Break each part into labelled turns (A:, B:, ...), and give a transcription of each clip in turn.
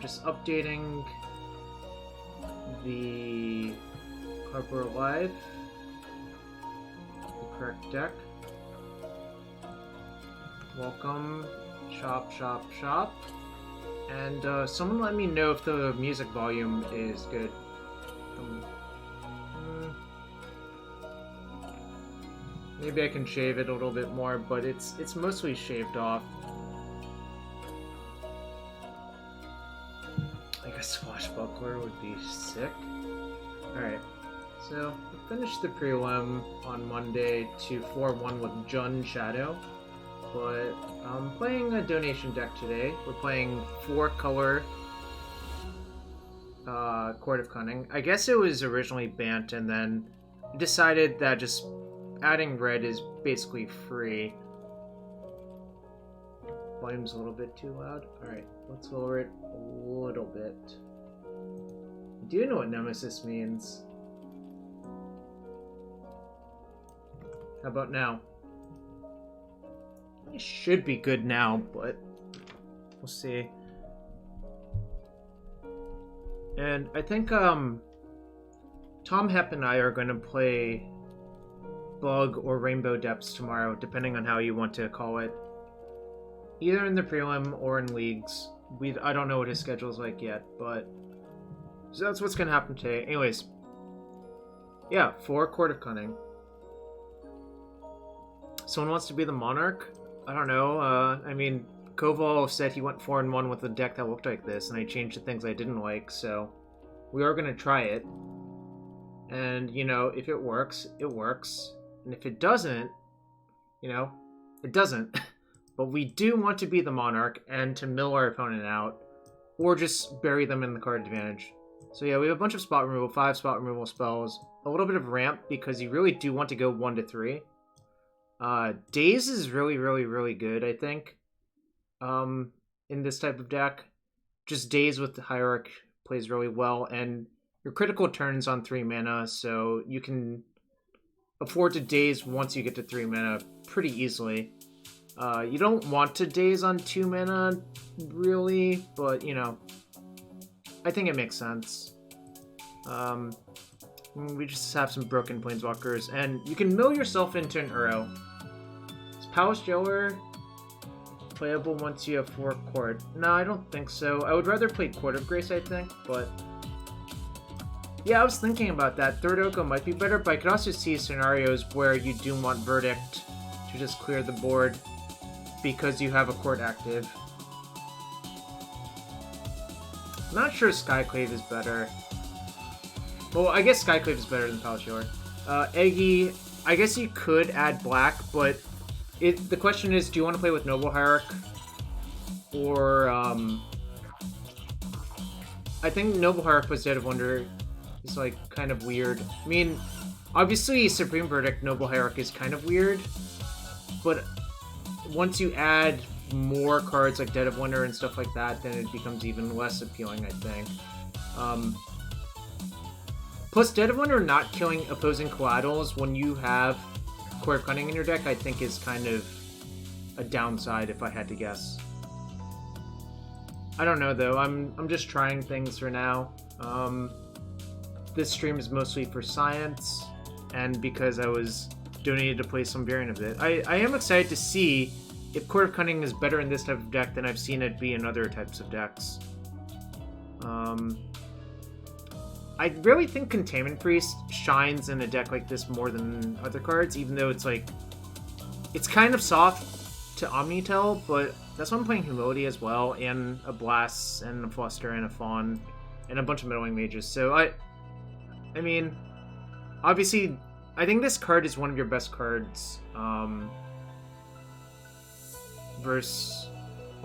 A: just updating the Harper Alive, the correct deck. Welcome, shop, shop, shop. And someone let me know if the music volume is good. Maybe I can shave it a little bit more, but it's mostly shaved off. I guess Swashbuckler would be sick. Alright, so we finished the prelim on Monday to 4-1 with Jun Shadow, but I'm playing a donation deck today. We're playing 4-color Court of Cunning. I guess it was originally banned and then decided that just adding red is basically free. Volume's a little bit too loud. Alright, let's lower it a little bit. Do you know what Nemesis means? How about now? It should be good now, but we'll see. And I think Tom Hepp and I are going to play Bug or Rainbow Depths tomorrow, depending on how you want to call it. Either in the prelim or in leagues. I don't know what his schedule's like yet, but so that's what's gonna happen today. Anyways, yeah, 4 Court of Cunning. Someone wants to be the Monarch? I don't know. I mean, Koval said he went 4-1 with a deck that looked like this, and I changed the things I didn't like, so we are gonna try it. And, you know, if it works, it works. And if it doesn't, you know, it doesn't. But we do want to be the Monarch and to mill our opponent out, or just bury them in the card advantage. So yeah, we have a bunch of spot removal, 5 spot removal spells, a little bit of ramp because you really do want to go 1-3. Daze is really, really, really good, I think, in this type of deck. Just Daze with the Hierarch plays really well, and your critical turns on 3 mana, so you can afford to Daze once you get to 3 mana pretty easily. You don't want to Daze on 2 mana, really, but, you know, I think it makes sense. We just have some broken Planeswalkers, and you can mill yourself into an Uro. Is Palace Jailer playable once you have 4 Court? No, I don't think so. I would rather play Court of Grace, I think, but yeah, I was thinking about that. Third Oko might be better, but I could also see scenarios where you do want Verdict to just clear the board because you have a Court active. I'm not sure Skyclave is better. Well, I guess Skyclave is better than Palace Jailer. Eggy, I guess you could add black, but the question is, do you want to play with Noble Hierarch? Or, I think Noble Hierarch with Dead of Wonder is, like, kind of weird. I mean, obviously Supreme Verdict Noble Hierarch is kind of weird, but once you add more cards like Dead of Winter and stuff like that, then it becomes even less appealing, I think. Plus, Dead of Winter not killing opposing collaterals when you have Court of Cunning in your deck, I think is kind of a downside if I had to guess. I don't know though, I'm just trying things for now. This stream is mostly for science, and because I was donated to play some variant of it. I am excited to see if Court of Cunning is better in this type of deck than I've seen it be in other types of decks. I really think Containment Priest shines in a deck like this more than other cards, even though it's like, it's kind of soft to Omnitel, but that's why I'm playing Humility as well, and a Blast, and a Fluster, and a Fawn, and a bunch of Meddling Mages. So I mean, obviously, I think this card is one of your best cards, versus,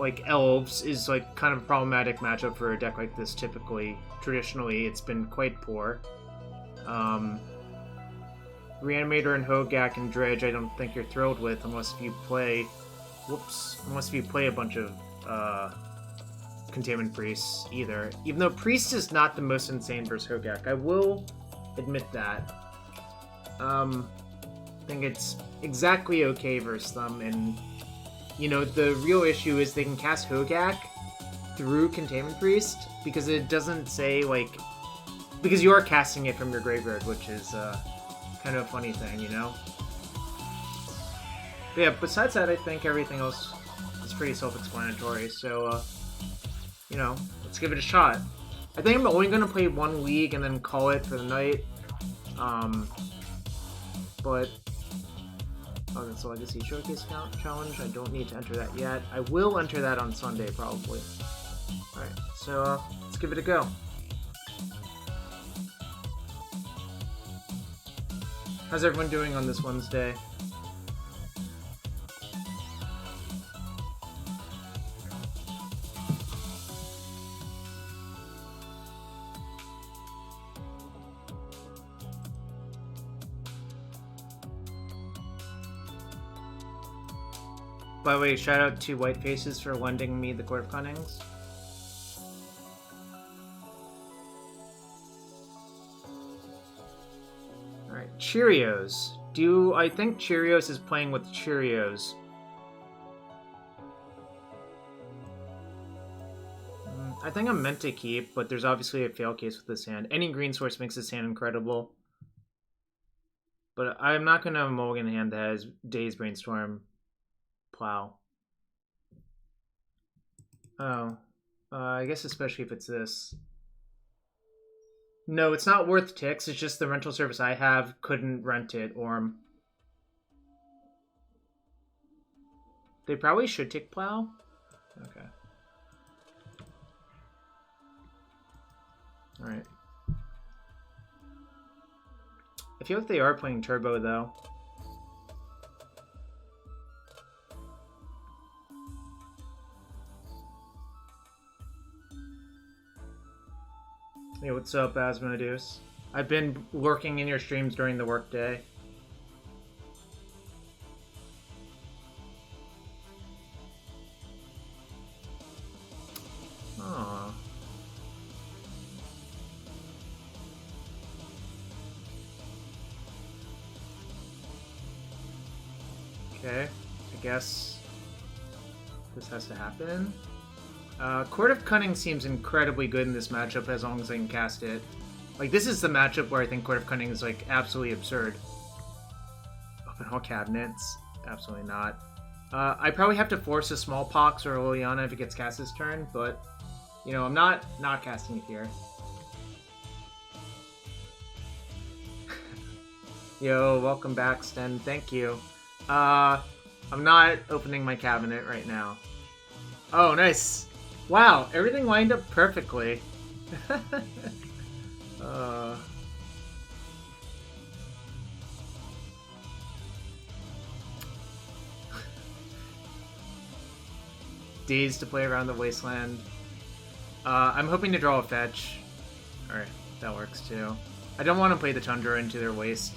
A: like, Elves is, like, kind of a problematic matchup for a deck like this, typically. Traditionally, it's been quite poor. Reanimator and Hogak and Dredge, I don't think you're thrilled with unless you play... Unless you play a bunch of, Containment Priests, either. Even though Priest is not the most insane versus Hogak. I will admit that. I think it's exactly okay versus them, and, you know, the real issue is they can cast Hogak, through Containment Priest because it doesn't say, like... Because you are casting it from your graveyard, which is kind of a funny thing, you know? But yeah, besides that, I think everything else is pretty self-explanatory, so, you know, let's give it a shot. I think I'm only going to play one league and then call it for the night. But... Oh, that's a Legacy Showcase Challenge. I don't need to enter that yet. I will enter that on Sunday, probably. Alright, so let's give it a go. How's everyone doing on this Wednesday? By the way, shout out to White Faces for lending me the Court of Cunnings. Alright, Cheerios. I think Cheerios is playing with Cheerios. I think I'm meant to keep, but there's obviously a fail case with this hand. Any green source makes this hand incredible. But I'm not going to mulligan a hand that has Daze, Brainstorm, Plow. Oh. I guess especially if it's this. No, it's not worth ticks. It's just the rental service I have couldn't rent it, Orm. They probably should take Plow. Okay. Alright. I feel like they are playing Turbo, though. Hey, what's up, Asmodeus? I've been lurking in your streams during the workday. Aww. Okay, I guess this has to happen. Court of Cunning seems incredibly good in this matchup as long as I can cast it. Like, this is the matchup where I think Court of Cunning is, like, absolutely absurd. Open all cabinets? Absolutely not. I probably have to force a Smallpox or a Liliana if it gets cast this turn, but, you know, I'm not casting it here. Yo, welcome back, Sten. Thank you. I'm not opening my cabinet right now. Oh, nice. Wow, everything lined up perfectly. Daze to play around the wasteland. I'm hoping to draw a fetch. Alright, that works too. I don't want to play the Tundra into their waste.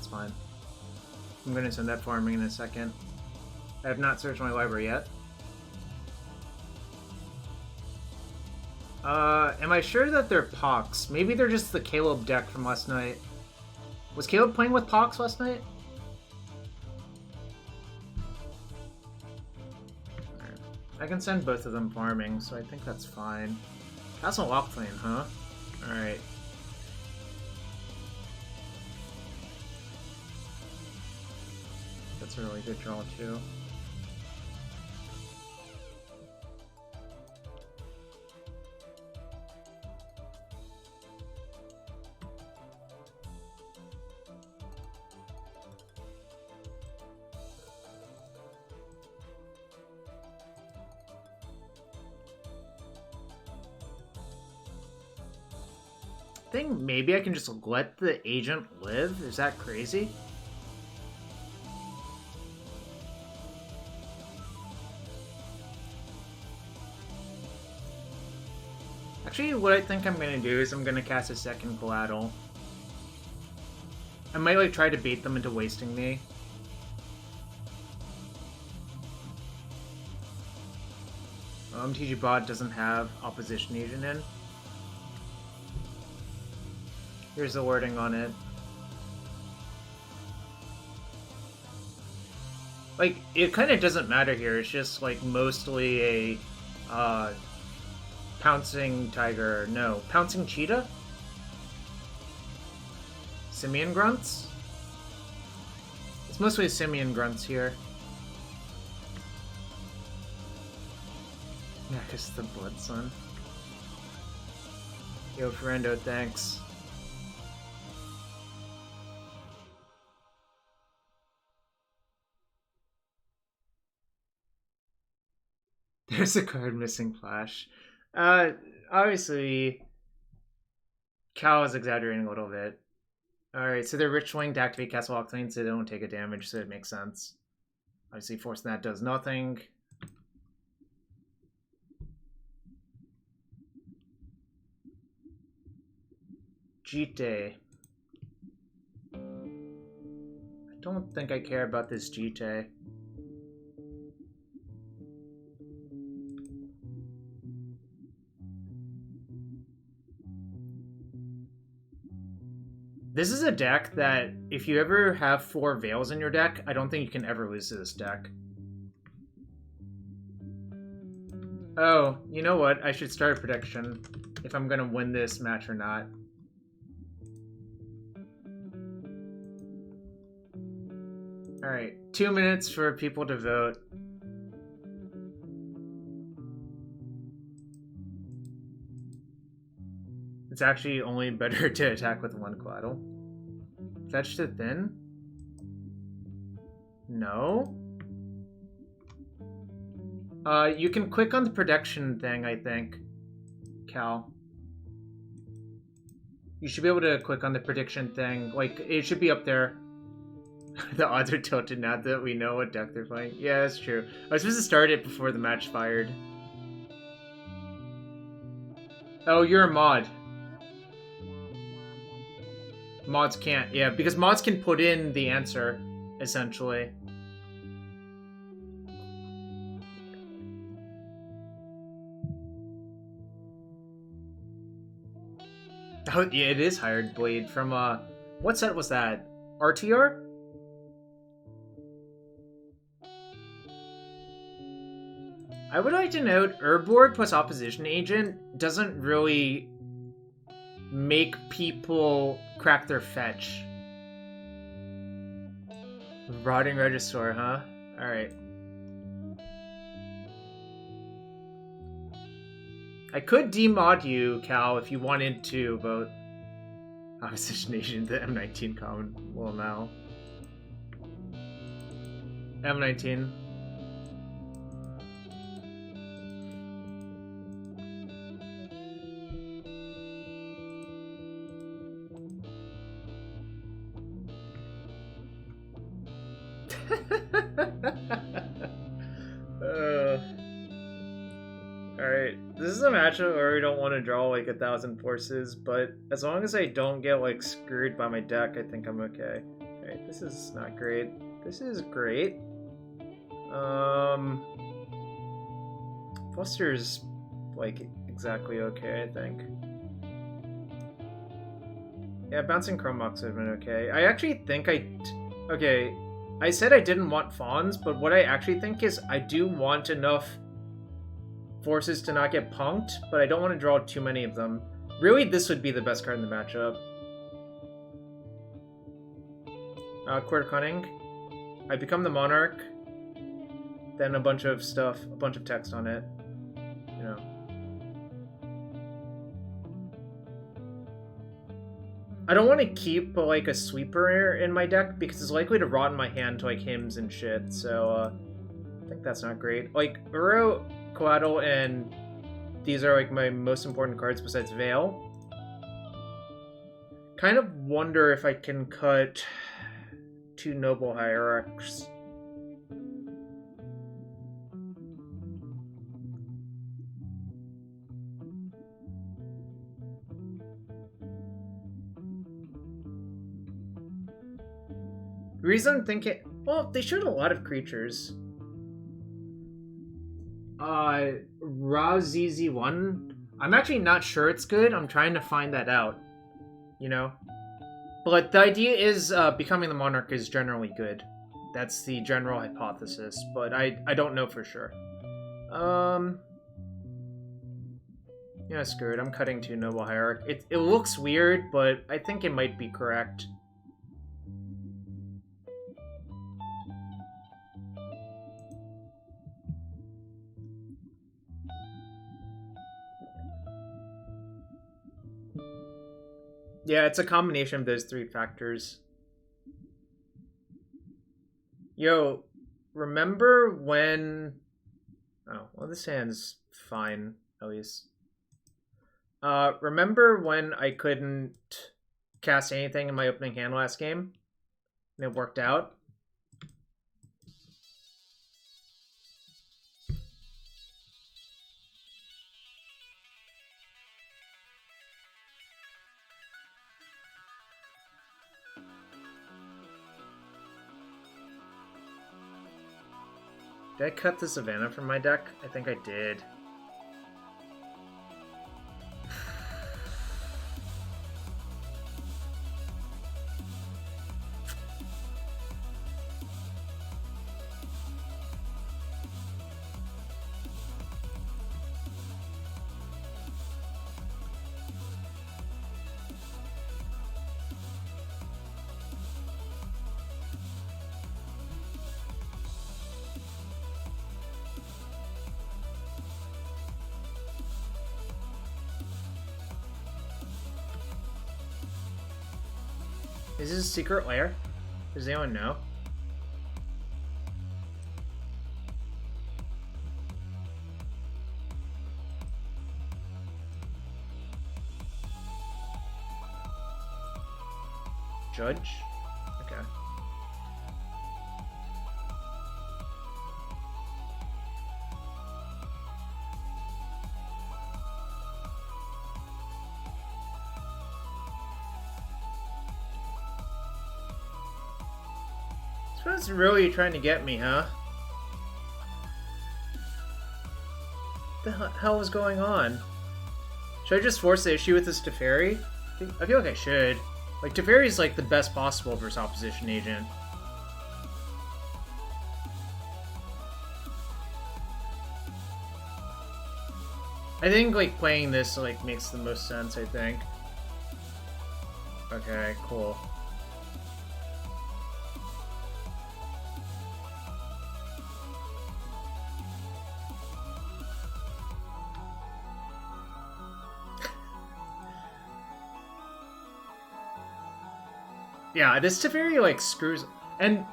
A: Fine. I'm going to send that farming in a second. I have not searched my library yet. Am I sure that they're Pox? Maybe they're just the Caleb deck from last night. Was Caleb playing with Pox last night? Right. I can send both of them farming, so I think that's fine. Castle Lockplane, huh? Alright. That's a really good draw, too. I think maybe I can just let the agent live? Is that crazy? Actually, what I think I'm going to do is I'm going to cast a second Coatl. I might like try to bait them into wasting me. TG bot doesn't have opposition agent in. Here's the wording on it. Like, it kind of doesn't matter here. It's just, like, mostly a, pouncing tiger. No, pouncing cheetah? Simian grunts? It's mostly simian grunts here. Yeah, because the blood sun. Yo, Ferendo, thanks. There's a card missing Flash. Obviously, Cal is exaggerating a little bit. Alright, so they're ritualing to activate Castle Octane so they don't take a damage, so it makes sense. Obviously, Force Nat does nothing. Jite. I don't think I care about this Jite. This is a deck that, if you ever have 4 Veils in your deck, I don't think you can ever lose to this deck. Oh, you know what? I should start a prediction if I'm gonna win this match or not. Alright, 2 minutes for people to vote. It's actually only better to attack with 1 Coatl. Fetch to thin? No? You can click on the protection thing, I think. Cal. You should be able to click on the prediction thing. Like, it should be up there. The odds are tilted now that we know what deck they're playing. Yeah, that's true. I was supposed to start it before the match fired. Oh, you're a mod. Mods can't. Yeah, because mods can put in the answer, essentially. Oh, yeah, it is Hired Blade from, what set was that? RTR? I would like to note, Urborg plus Opposition Agent doesn't really make people crack their fetch. Rotting Regisaur, huh? Alright. I could demod you, Cal, if you wanted to vote Opposition Agent, the M19 common. Well, now. M19. Alright, this is a matchup where we don't want to draw like 1,000 forces, but as long as I don't get like screwed by my deck, I think I'm okay. Alright, this is not great. This is great. Fluster's like exactly okay, I think. Yeah, bouncing Chromox would have been okay. I actually think okay, I said I didn't want Fawns, but what I actually think is I do want enough forces to not get punked, but I don't want to draw too many of them. Really, this would be the best card in the matchup. Court of Cunning. I become the Monarch. Then a bunch of stuff, a bunch of text on it. You know. I don't want to keep like a sweeper in my deck because it's likely to rot in my hand to like hymns and shit. So I think that's not great. Like Uro, Coatl, and these are like my most important cards besides Veil. Kind of wonder if I can cut 2 Noble Hierarchs. The reason I'm thinking... Well, they showed a lot of creatures. RAZZ1. I'm actually not sure it's good. I'm trying to find that out. You know? But the idea is becoming the Monarch is generally good. That's the general hypothesis, but I don't know for sure. Yeah, screw it. I'm cutting to Noble Hierarch. It looks weird, but I think it might be correct. Yeah, it's a combination of those three factors. Yo, remember when... Oh, well, this hand's fine, at least. Remember when I couldn't cast anything in my opening hand last game? And it worked out? Did I cut the Savannah from my deck? I think I did. Is this a secret lair? Does anyone know? Judge? Okay. This one's really trying to get me, huh? What the hell is going on? Should I just force the issue with this Teferi? I feel like I should. Like, Teferi's like the best possible versus opposition agent. I think like playing this like makes the most sense, I think. Okay, cool. Yeah, this Teferi, like, screws... And,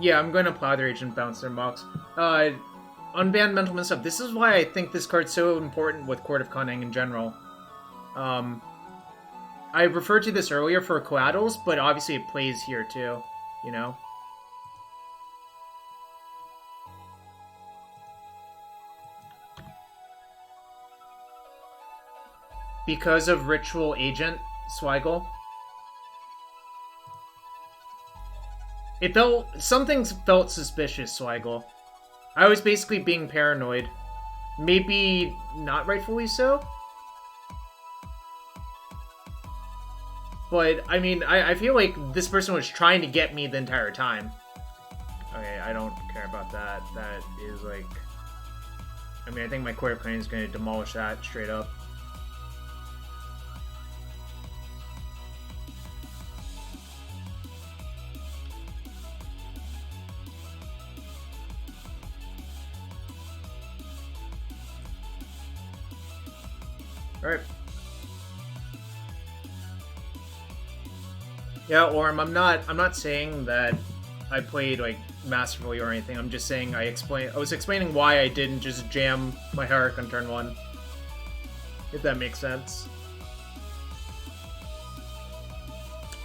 A: yeah, I'm going to Plow their agent, bounce their mocks. Unban Mental Misstep. This is why I think this card's so important with Court of Cunning in general. I referred to this earlier for Coatls, but obviously it plays here too, you know? Because of Ritual Agent, Swiggle. It felt... Some things felt suspicious, Swiggle. I was basically being paranoid. Maybe not rightfully so? But, I mean, I feel like this person was trying to get me the entire time. Okay, I don't care about that. That is, like... I mean, I think my Court of Cunning is going to demolish that straight up. Alright. Yeah, Orm, I'm not saying that I played like masterfully or anything. I'm just saying I was explaining why I didn't just jam my Hierarch on turn 1. If that makes sense.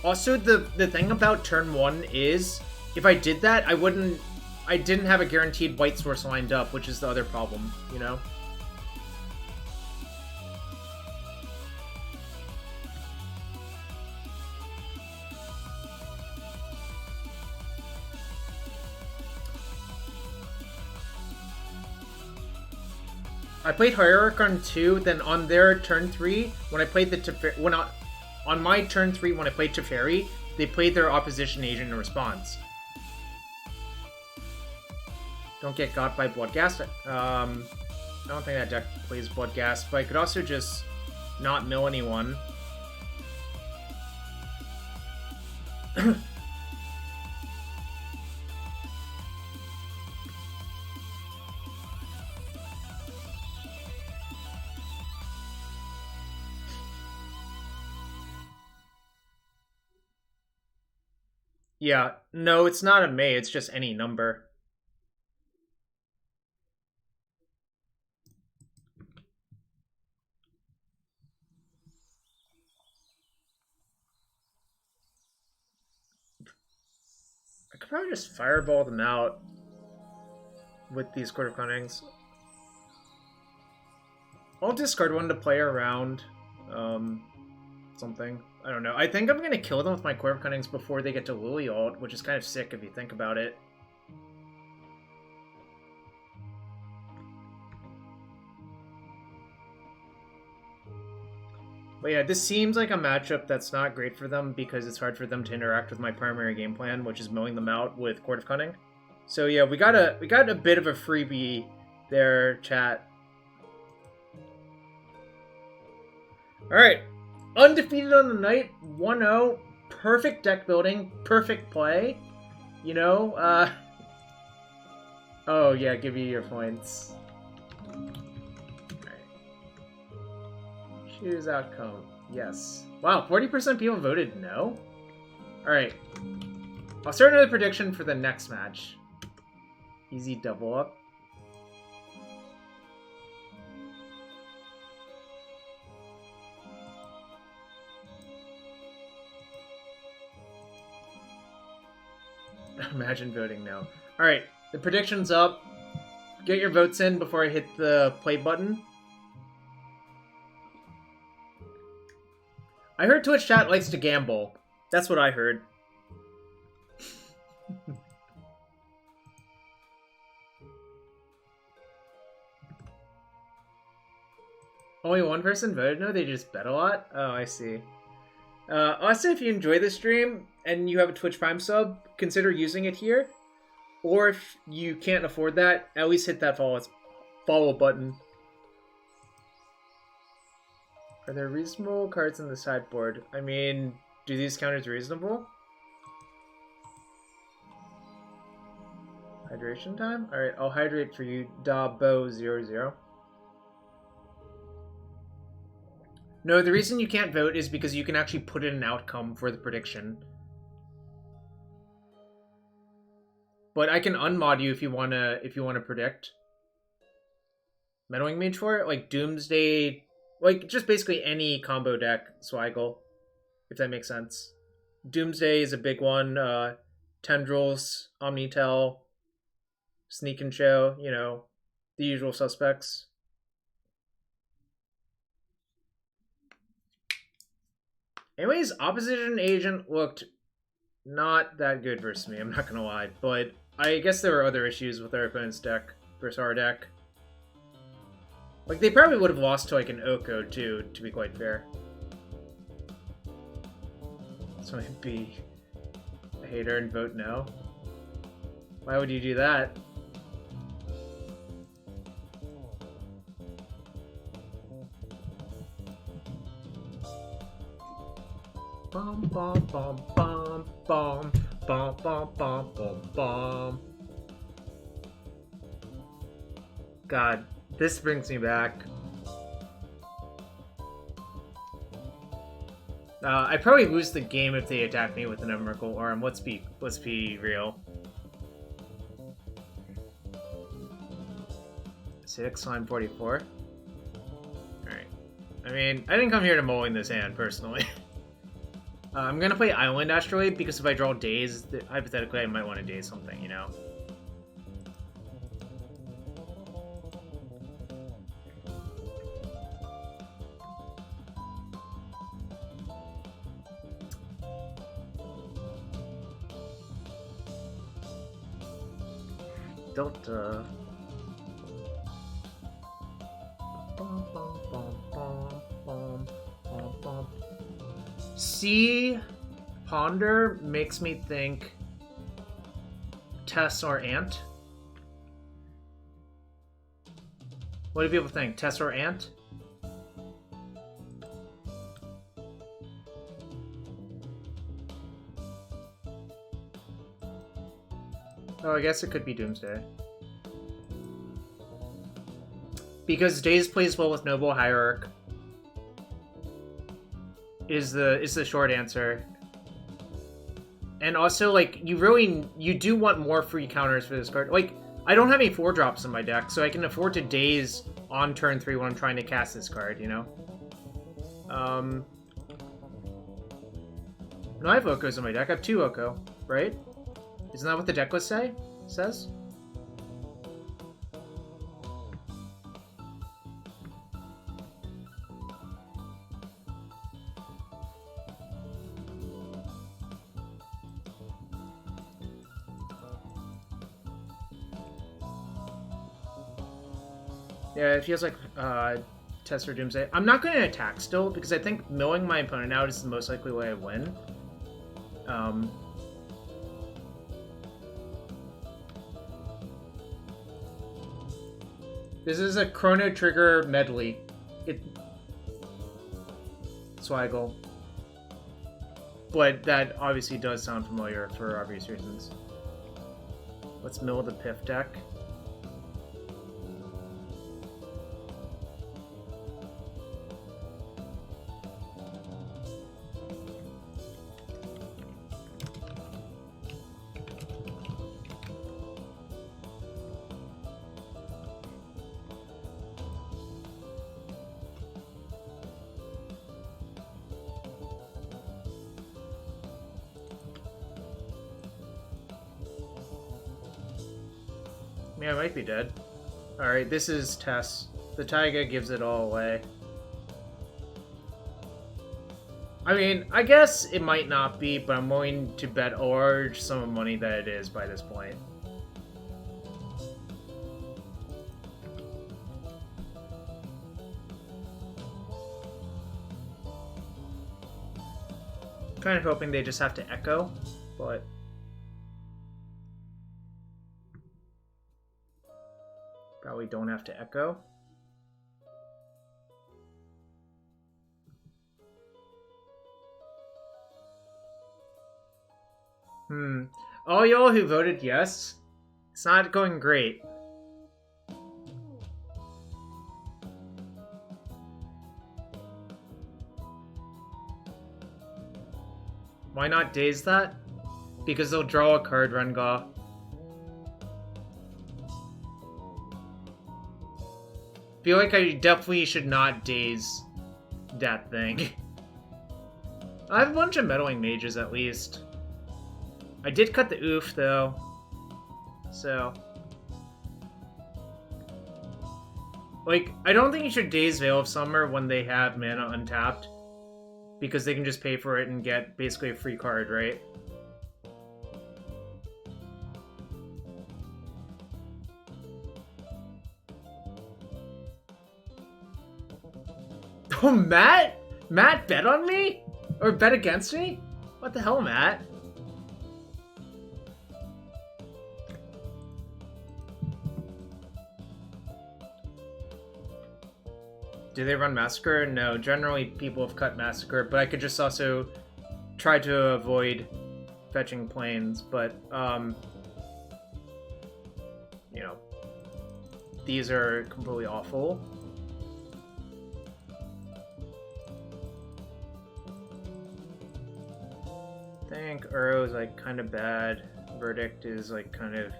A: Also, the thing about turn 1 is if I did that, I didn't have a guaranteed white source lined up, which is the other problem, you know? I played Hierarch on 2, then on their turn 3, when I played the Teferi, on my turn 3 when I played Teferi, they played their opposition agent in response. Don't get got by Bloodghast. I don't think that deck plays Bloodghast, but I could also just not mill anyone. Yeah, no, it's not a May, it's just any number. I could probably just fireball them out with these Court of Cunnings. I'll discard one to play around something. I don't know. I think I'm going to kill them with my Court of Cunnings before they get to Lily ult, which is kind of sick if you think about it. But yeah, this seems like a matchup that's not great for them because it's hard for them to interact with my primary game plan, which is milling them out with Court of Cunning. So yeah, we got a bit of a freebie there, chat. Alright. Undefeated on the night, 1-0, perfect deck building, perfect play. You know, oh yeah, give you your points. Alright. Choose outcome, yes. Wow, 40% people voted no? Alright. I'll start another prediction for the next match. Easy double up. Imagine voting no. Alright, the prediction's up. Get your votes in before I hit the play button. I heard Twitch chat likes to gamble. That's what I heard. Only one person voted no? They just bet a lot? Oh, I see. Also, if you enjoy the stream and you have a Twitch Prime sub, consider using it here. Or if you can't afford that, at least hit that follow button. Are there reasonable cards in the sideboard? I mean, do these count as reasonable? Hydration time? Alright, I'll hydrate for you, Dabo00. No, the reason you can't vote is because you can actually put in an outcome for the prediction. But I can unmod you if you wanna predict. Meddling Mage for it? Like Doomsday, like just basically any combo deck Swaggle, if that makes sense. Doomsday is a big one. Tendrils, Omnitel, Sneak and Show, you know, the usual suspects. Anyways, opposition agent looked not that good versus me, I'm not gonna lie. But I guess there were other issues with our opponent's deck versus our deck. Like, they probably would have lost to, like, an Oko, too, to be quite fair. So I'd be a hater and vote no. Why would you do that? Bum bum bum bum bum bum bum bum bum bum. God, this brings me back. I probably lose the game if they attack me with an Emrakul Arm. Let's be real. 6 on 44. Alright. I mean, I didn't come here to mulling this hand, personally. I'm gonna play Island Astrolabe because if I draw Daze, hypothetically I might want to Daze something, you know? Delta. Sea Ponder makes me think Tess or Ant. What do people think? Tess or Ant? Oh, I guess it could be Doomsday. Because Daze plays well with Noble Hierarch. Is the short answer. And also, like, you do want more free counters for this card. Like, I don't have any 4-drops in my deck, so I can afford to Daze on turn 3 when I'm trying to cast this card, you know? No, I have Okos in my deck. I have 2 Oko, right? Isn't that what the deck list says? Yeah, it feels like Test or Doomsday. I'm not going to attack still, because I think milling my opponent out is the most likely way I win. This is a Chrono Trigger medley. Swaggle. But that obviously does sound familiar for obvious reasons. Let's mill the Piff deck. Yeah, I might be dead. Alright, this is Tess. The Taiga gives it all away. I mean, I guess it might not be, but I'm willing to bet a large sum of money that it is by this point. Kind of hoping they just have to echo, but... probably don't have to echo. All y'all who voted yes, it's not going great. Why not Daze that? Because they'll draw a card, Rengar. Feel like I definitely should not Daze that thing. I have a bunch of Meddling Mages at least. I did cut the oof though. So. Like, I don't think you should Daze Veil of Summer when they have mana untapped. Because they can just pay for it and get basically a free card, right? Oh, Matt? Matt bet on me? Or bet against me? What the hell, Matt? Do they run Massacre? No, generally people have cut Massacre, but I could just also try to avoid fetching planes, but, you know, these are completely awful. I think Uro is, like, kind of bad. Verdict is, like, kind of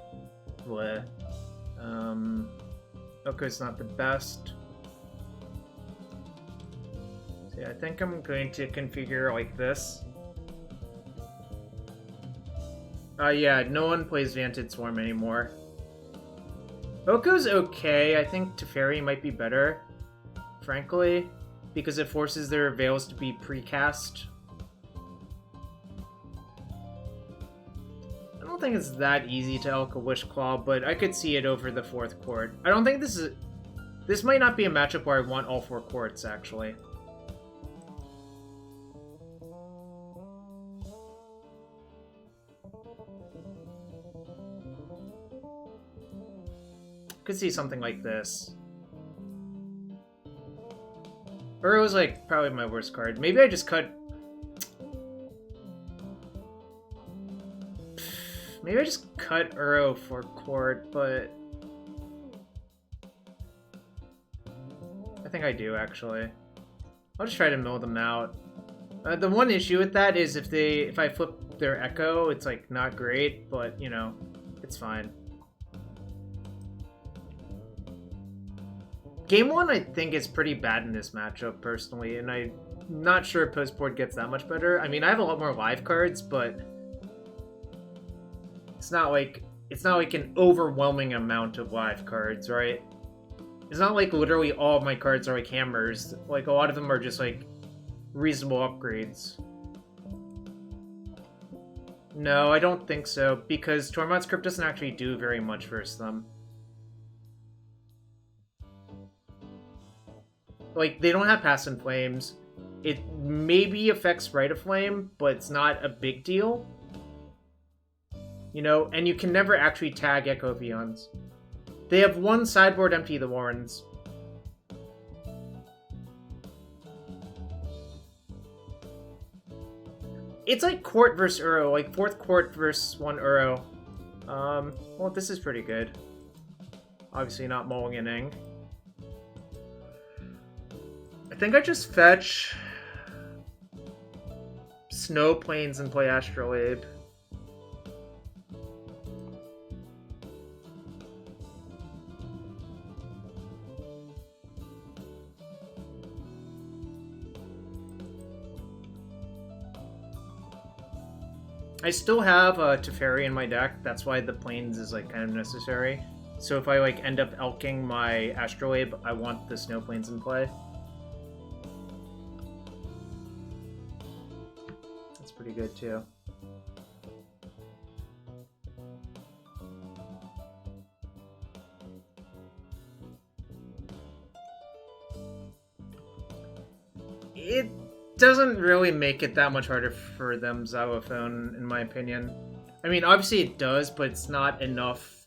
A: bleh. Oko's not the best. So yeah, I think I'm going to configure like this. Yeah, no one plays Vanted Swarm anymore. Oko's okay. I think Teferi might be better, frankly, because it forces their Veils to be precast. I don't think it's that easy to Elka Wishclaw, but I could see it over the 4th Court. I don't think this is... This might not be a matchup where I want all 4 courts, actually. Could see something like this. Uro's like probably my worst card. Maybe I just cut... Maybe I just cut Uro for court, but... I think I do, actually. I'll just try to mill them out. The one issue with that is if I flip their Echo, it's like not great, but you know, it's fine. Game 1, I think, is pretty bad in this matchup, personally, and I'm not sure post-board gets that much better. I mean, I have a lot more live cards, but it's not like an overwhelming amount of live cards, right? It's not like literally all of my cards are like hammers. Like, a lot of them are just like reasonable upgrades. No, I don't think so, because Tormod's Crypt doesn't actually do very much versus them. Like, they don't have Pass in Flames. It maybe affects Rite of Flame, but it's not a big deal. You know, and you can never actually tag Echo Fions. They have one sideboard empty, the Warrens. It's like Court versus Uro, like 4th Court versus 1 Uro. Well, this is pretty good. Obviously not mulliganing. I think I just fetch Snow Plains and play Astrolabe. I still have Teferi in my deck. That's why the Plains is like kind of necessary. So if I like end up elking my Astrolabe, I want the Snow Plains in play. Pretty good too. It doesn't really make it that much harder for them, Xylophone, in my opinion. I mean, obviously it does, but it's not enough.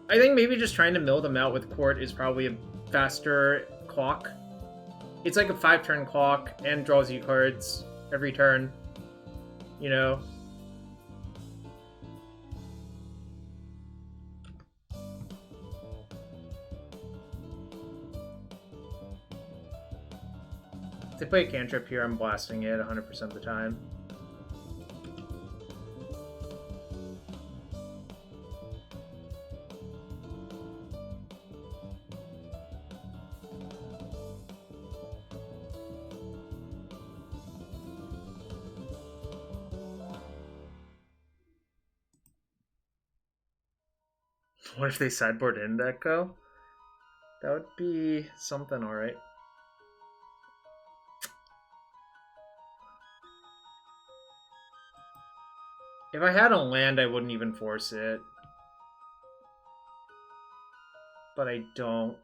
A: I think maybe just trying to mill them out with Court is probably a faster clock. It's like a 5-turn clock and draws you cards every turn, you know? If they play a cantrip here, I'm blasting it 100% of the time. What if they sideboard in Echo? That would be something, alright. If I had a land, I wouldn't even force it. But I don't.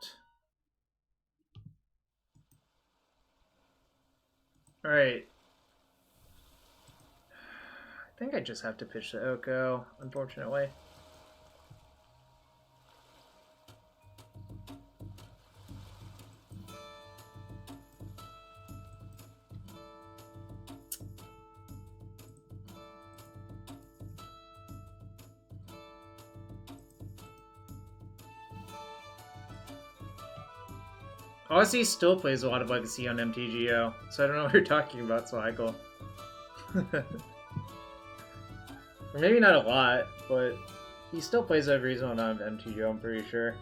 A: Alright. I think I just have to pitch the Oko, unfortunately. Ozzy still plays a lot of Legacy on MTGO, so I don't know what you're talking about, Swaggle. Or maybe not a lot, but he still plays a reasonable amount of MTGO, I'm pretty sure.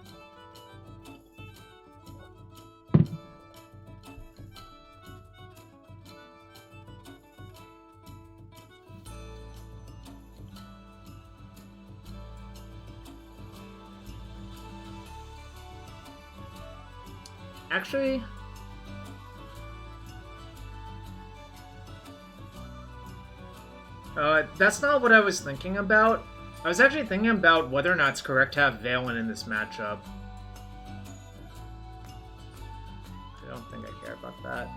A: Actually, that's not what I was thinking about. I was actually thinking about whether or not it's correct to have Valen in this matchup. I don't think I care about that.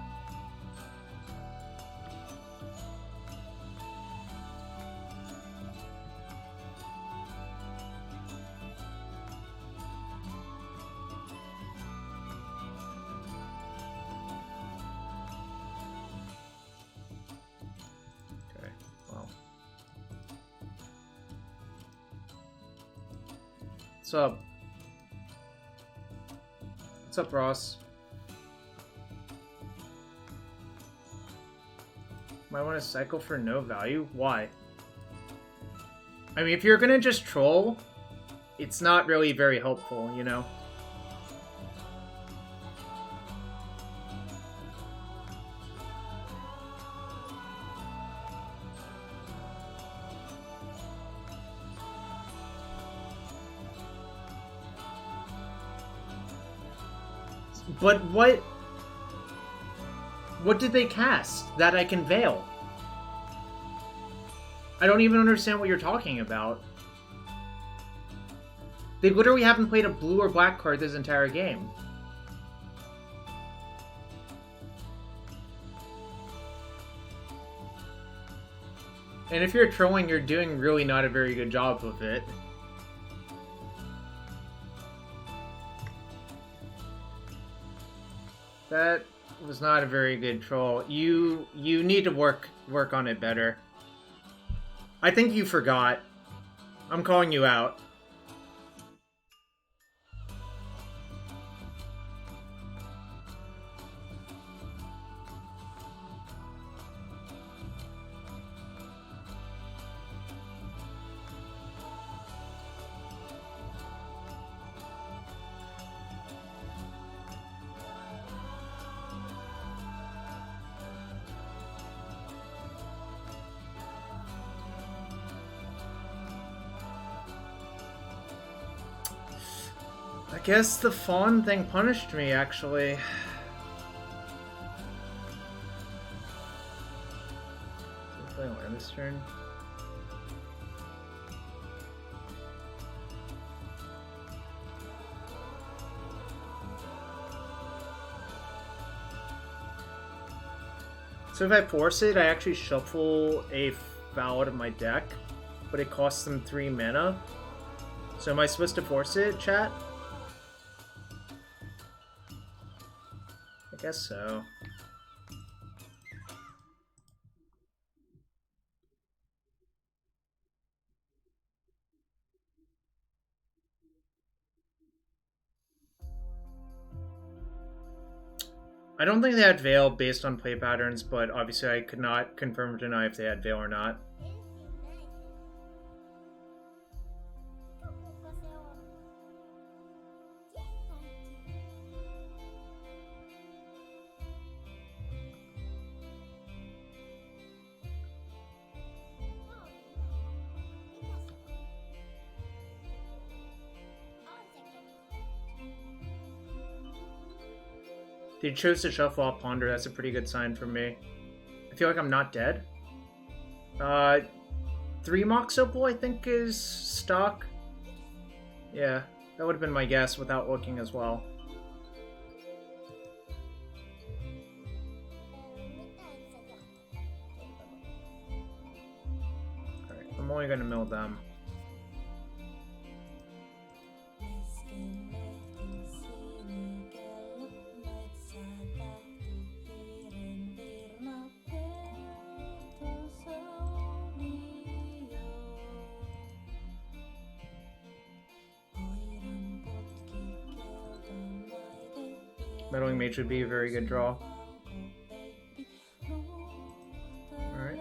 A: What's up? What's up, Ross? Might want to cycle for no value? Why? I mean, if you're gonna just troll, it's not really very helpful, you know? But what did they cast that I can veil? I don't even understand what you're talking about. They literally haven't played a blue or black card this entire game. And if you're trolling, you're doing really not a very good job of it. That was not a very good troll. You need to work on it better. I think you forgot. I'm calling you out. I guess the fawn thing punished me, actually. Is he playing land this turn? So if I force it, I actually shuffle a foul out of my deck, but it costs them 3 mana. So am I supposed to force it, chat? I guess so. I don't think they had Veil based on play patterns, but obviously I could not confirm or deny if they had Veil or not. They chose to shuffle off Ponder. That's a pretty good sign for me. I feel like I'm not dead. 3 Mox Opal, I think, is stock. Yeah, that would have been my guess without looking as well. Alright, I'm only going to mill them. Meddling Mage would be a very good draw. Alright.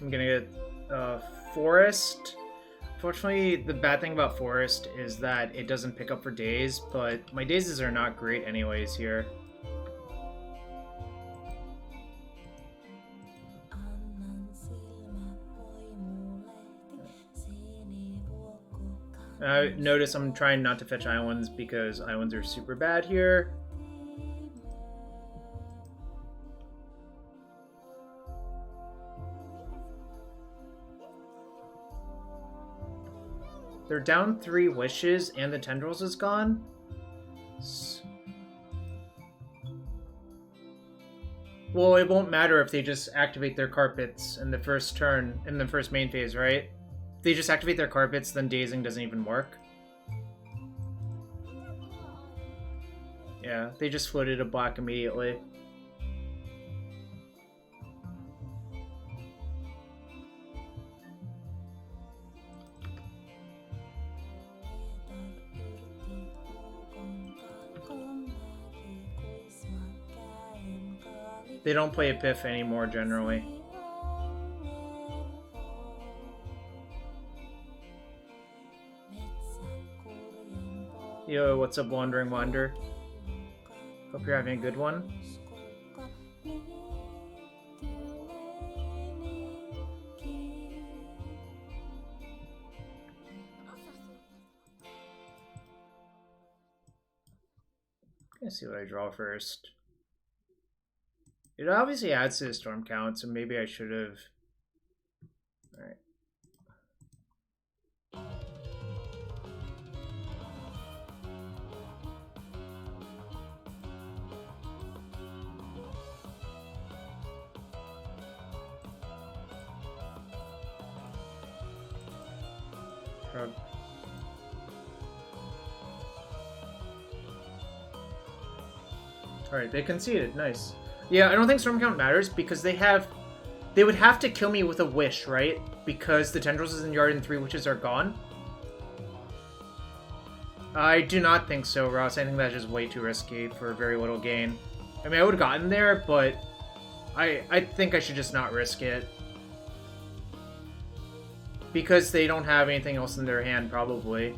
A: I'm gonna get Forest. Unfortunately, the bad thing about Forest is that it doesn't pick up for Daze, but my Dazes are not great anyways here. Notice I'm trying not to fetch islands because islands are super bad here. They're down 3 wishes and the tendrils is gone. Well, it won't matter if they just activate their carpets in the first turn, in the first main phase, right? If they just activate their carpets, then dazing doesn't even work. Yeah, they just floated a black immediately. They don't play a Piff anymore, generally. Yo, what's up, Wandering Wander? Hope you're having a good one. Let's see what I draw first. It obviously adds to the storm count, so maybe I should have... Alright. Alright, they conceded. Nice. Yeah, I don't think storm count matters because they would have to kill me with a wish, right? Because the tendrils is in yard and 3 witches are gone. I do not think so, Ross. I think that's just way too risky for very little gain. I mean, I would have gotten there, but I think I should just not risk it. Because they don't have anything else in their hand, probably.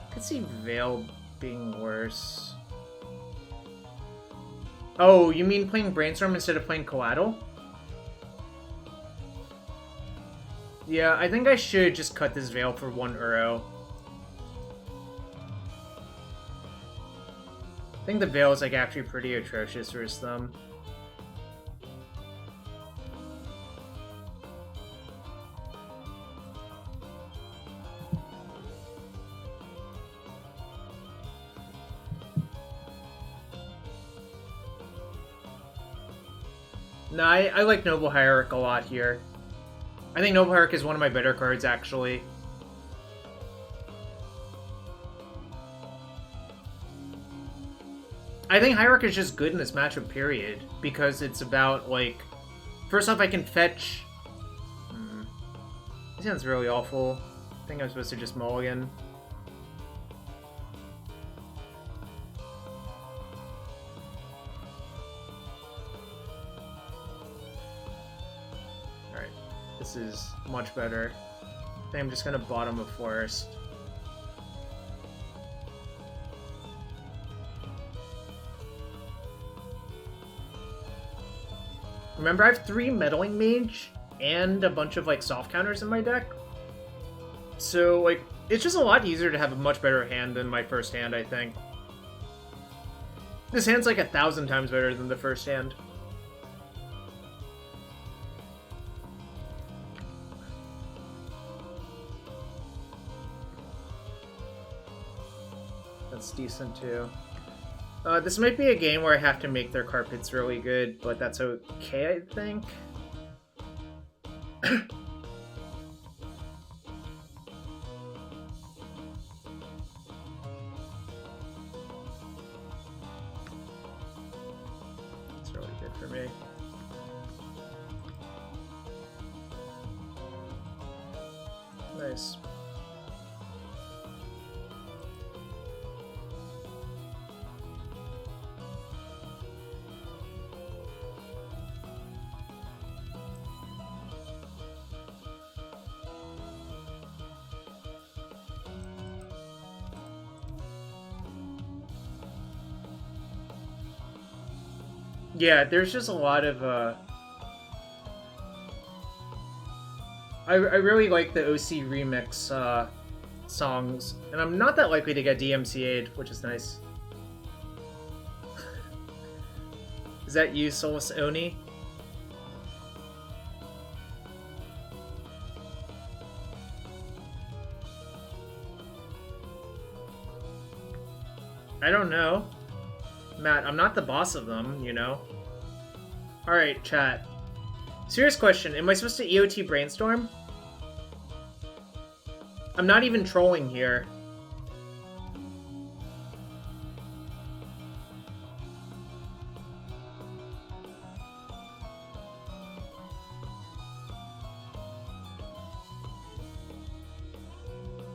A: I could see Veil being worse. Oh, you mean playing Brainstorm instead of playing Coatl? Yeah, I think I should just cut this Veil for 1 Uro. I think the Veil is like actually pretty atrocious versus them. No, I like Noble Hierarch a lot here. I think Noble Hierarch is one of my better cards, actually. I think Hierarch is just good in this matchup, period. Because it's about, like... First off, I can fetch... This sounds really awful. I think I'm supposed to just mulligan. This is much better. I think I'm just gonna bottom a forest. Remember, I have 3 Meddling Mage and a bunch of like soft counters in my deck. So like, it's just a lot easier to have a much better hand than my first hand, I think. This hand's like 1,000 times better than the first hand. That's decent too. This might be a game where I have to make their carpets really good, but that's okay, I think. It's really good for me. Nice. Yeah, there's just a lot of, I really like the OC remix songs, and I'm not that likely to get DMCA'd, which is nice. Is that you, Solus Oni? I don't know. Matt, I'm not the boss of them, you know? Alright, chat. Serious question, am I supposed to EOT Brainstorm? I'm not even trolling here.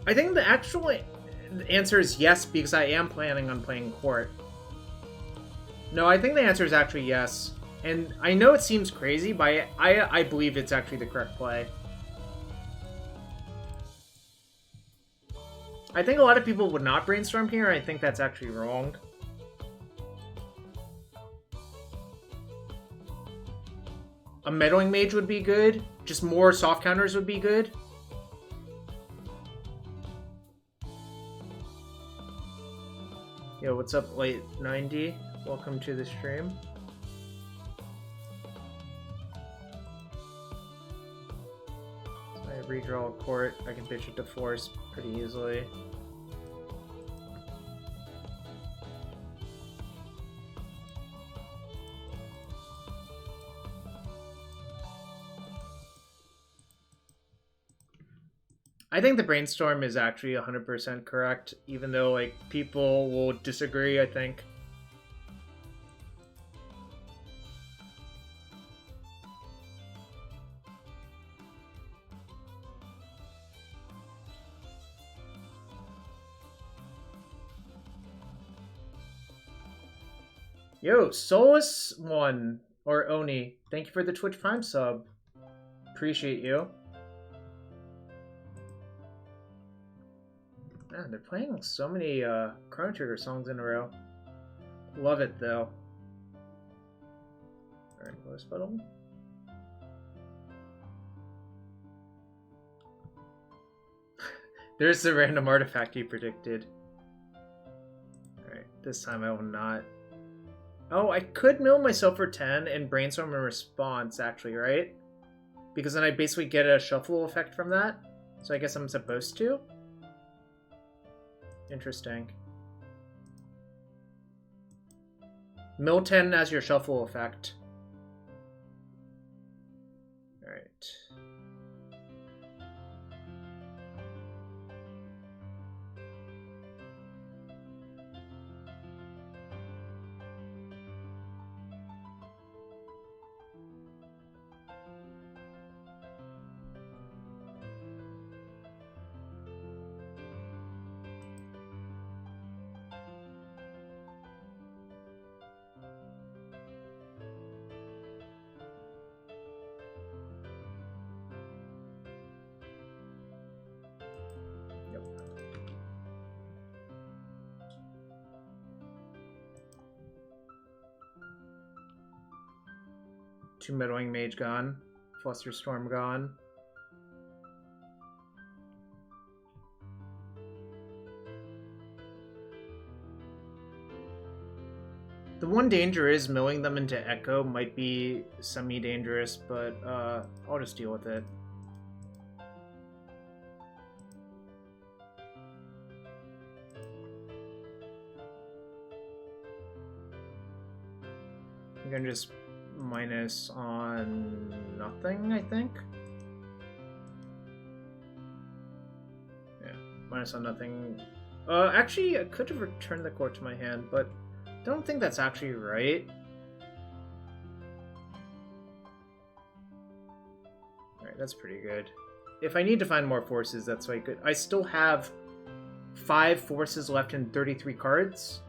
A: I think the actual answer is yes, because I am planning on playing Court. No, I think the answer is actually yes. And I know it seems crazy, but I believe it's actually the correct play. I think a lot of people would not brainstorm here, and I think that's actually wrong. A Meddling Mage would be good. Just more soft counters would be good. Yo, what's up, Late 90? Welcome to the stream. So I redraw a Court. I can pitch it to Force pretty easily. I think the Brainstorm is actually 100% correct, even though, like, people will disagree, I think. Yo, Solus1, or Oni, thank you for the Twitch Prime sub. Appreciate you. Man, they're playing so many Chrono Trigger songs in a row. Love it, though. Alright, Rose Petal. There's the random artifact you predicted. Alright, this time I will not. Oh, I could mill myself for 10 and brainstorm in response, actually, right? Because then I basically get a shuffle effect from that. So I guess I'm supposed to? Interesting. Mill 10 as your shuffle effect. Alright. Two Meddling Mage gone. Flusterstorm gone. The one danger is milling them into Echo might be semi-dangerous, but I'll just deal with it. I'm gonna just minus on nothing, I think. Yeah, minus on nothing. Actually, I could have returned the Court to my hand, but I don't think that's actually right. Alright, that's pretty good. If I need to find more forces, that's why I could. I still have 5 forces left in 33 cards.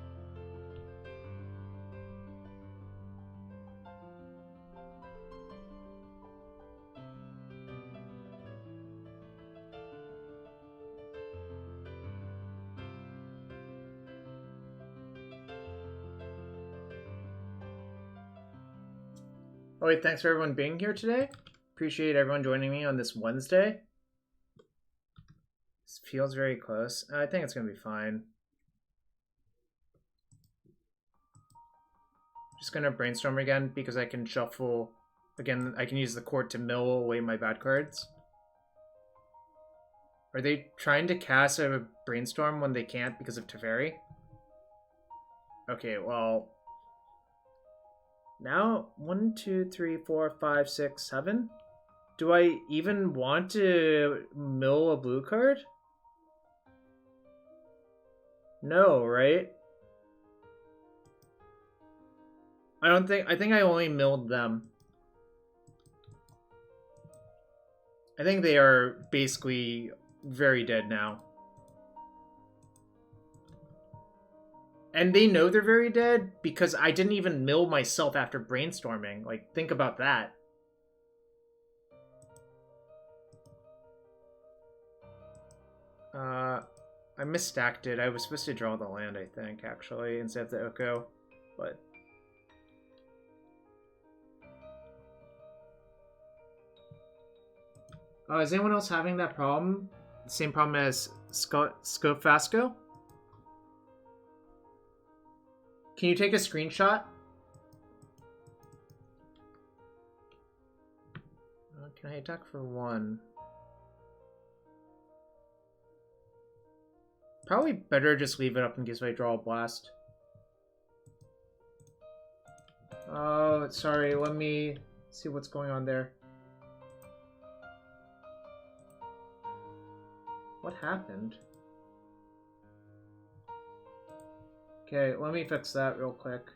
A: Oh wait, thanks for everyone being here today. Appreciate everyone joining me on this Wednesday. This feels very close. I think it's going to be fine. Just going to brainstorm again because I can shuffle. Again, I can use the court to mill away my bad cards. Are they trying to cast a brainstorm when they can't because of Teferi? Okay, well... Now, 1, 2, 3, 4, 5, 6, 7? Do I even want to mill a blue card? No, right? I think I only milled them. I think they are basically very dead now. And they know they're very dead because I didn't even mill myself after brainstorming. Like, think about that. I misstacked it. I was supposed to draw the land, I think, actually, instead of the Oko. But... is anyone else having that problem? The same problem as Scofasco? Can you take a screenshot? Can I attack for 1? Probably better just leave it up in case I draw a blast. Oh, sorry. Let me see what's going on there. What happened? Okay, let me fix that real quick.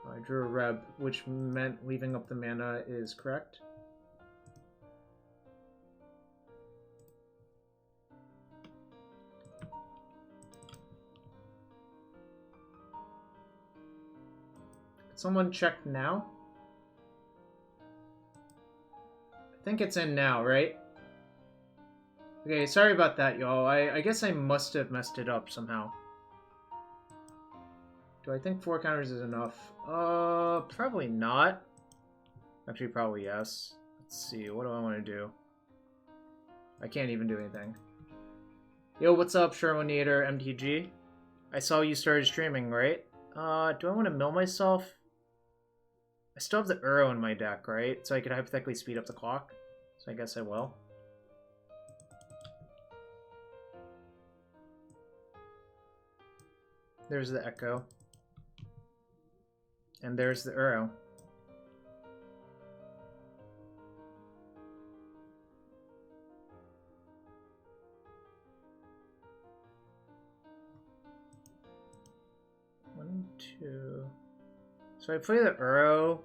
A: I drew a Reb, which meant leaving up the mana is correct. Can someone check now? I think it's in now, right? Okay, sorry about that, y'all. I guess I must have messed it up somehow. Do I think 4 counters is enough? Probably not. Actually, probably yes. Let's see, what do I want to do? I can't even do anything. Yo, what's up, Sherwinator MTG? I saw you started streaming, right? Do I want to mill myself? I still have the Uro in my deck, right? So I could hypothetically speed up the clock. So I guess I will. There's the Echo. And there's the Uro. One, two. So I play the Uro.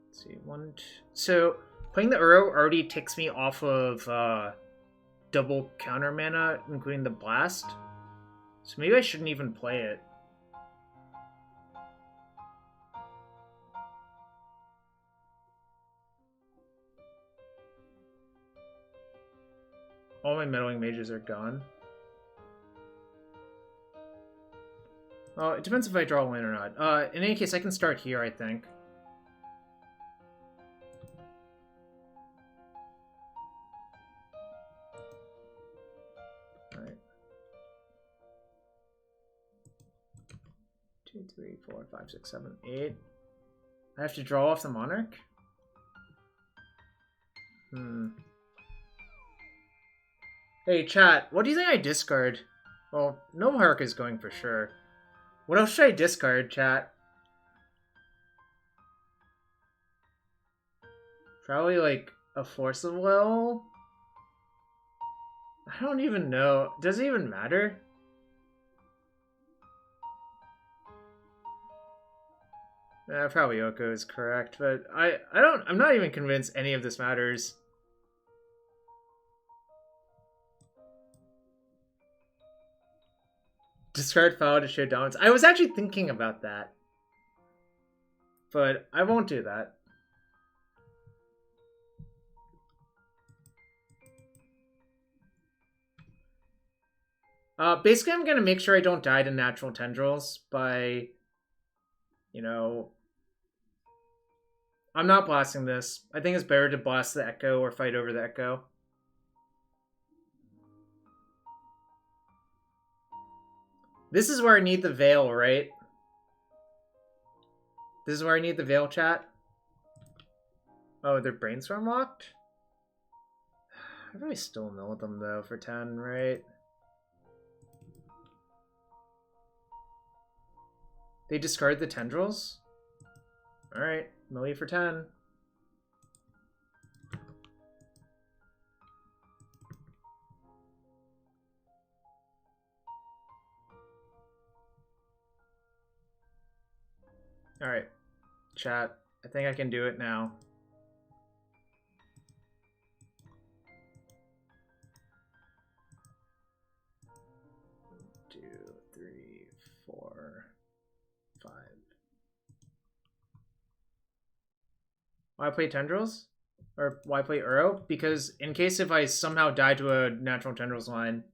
A: Let's see, 1, 2. So playing the Uro already takes me off of double counter mana, including the blast. So maybe I shouldn't even play it. All my Meddling Mages are gone. Well, it depends if I draw a land or not. In any case, I can start here, I think. Alright. 2, 3, 4, 5, 6, 7, 8. I have to draw off the Monarch? Hey, chat, what do you think I discard? Well, Noble Hierarch is going for sure. What else should I discard, chat? Probably, like, a Force of Will? I don't even know. Does it even matter? Probably Oko is correct, but I'm not even convinced any of this matters. Discard file to show dominance. I was actually thinking about that. But I won't do that. Basically, I'm going to make sure I don't die to natural tendrils by You know, I'm not blasting this. I think it's better to blast the Echo or fight over the Echo. This is where I need the Veil, right? This is where I need the Veil, chat. Oh, they're Brainstorm locked? I really still know them, though, for 10, right? They discard the Tendrils? Alright, Millie for 10. Alright, chat. I think I can do it now. Two, three, four, five. Why play Tendrils? Or why play Uro? Because in case if I somehow die to a natural Tendrils line.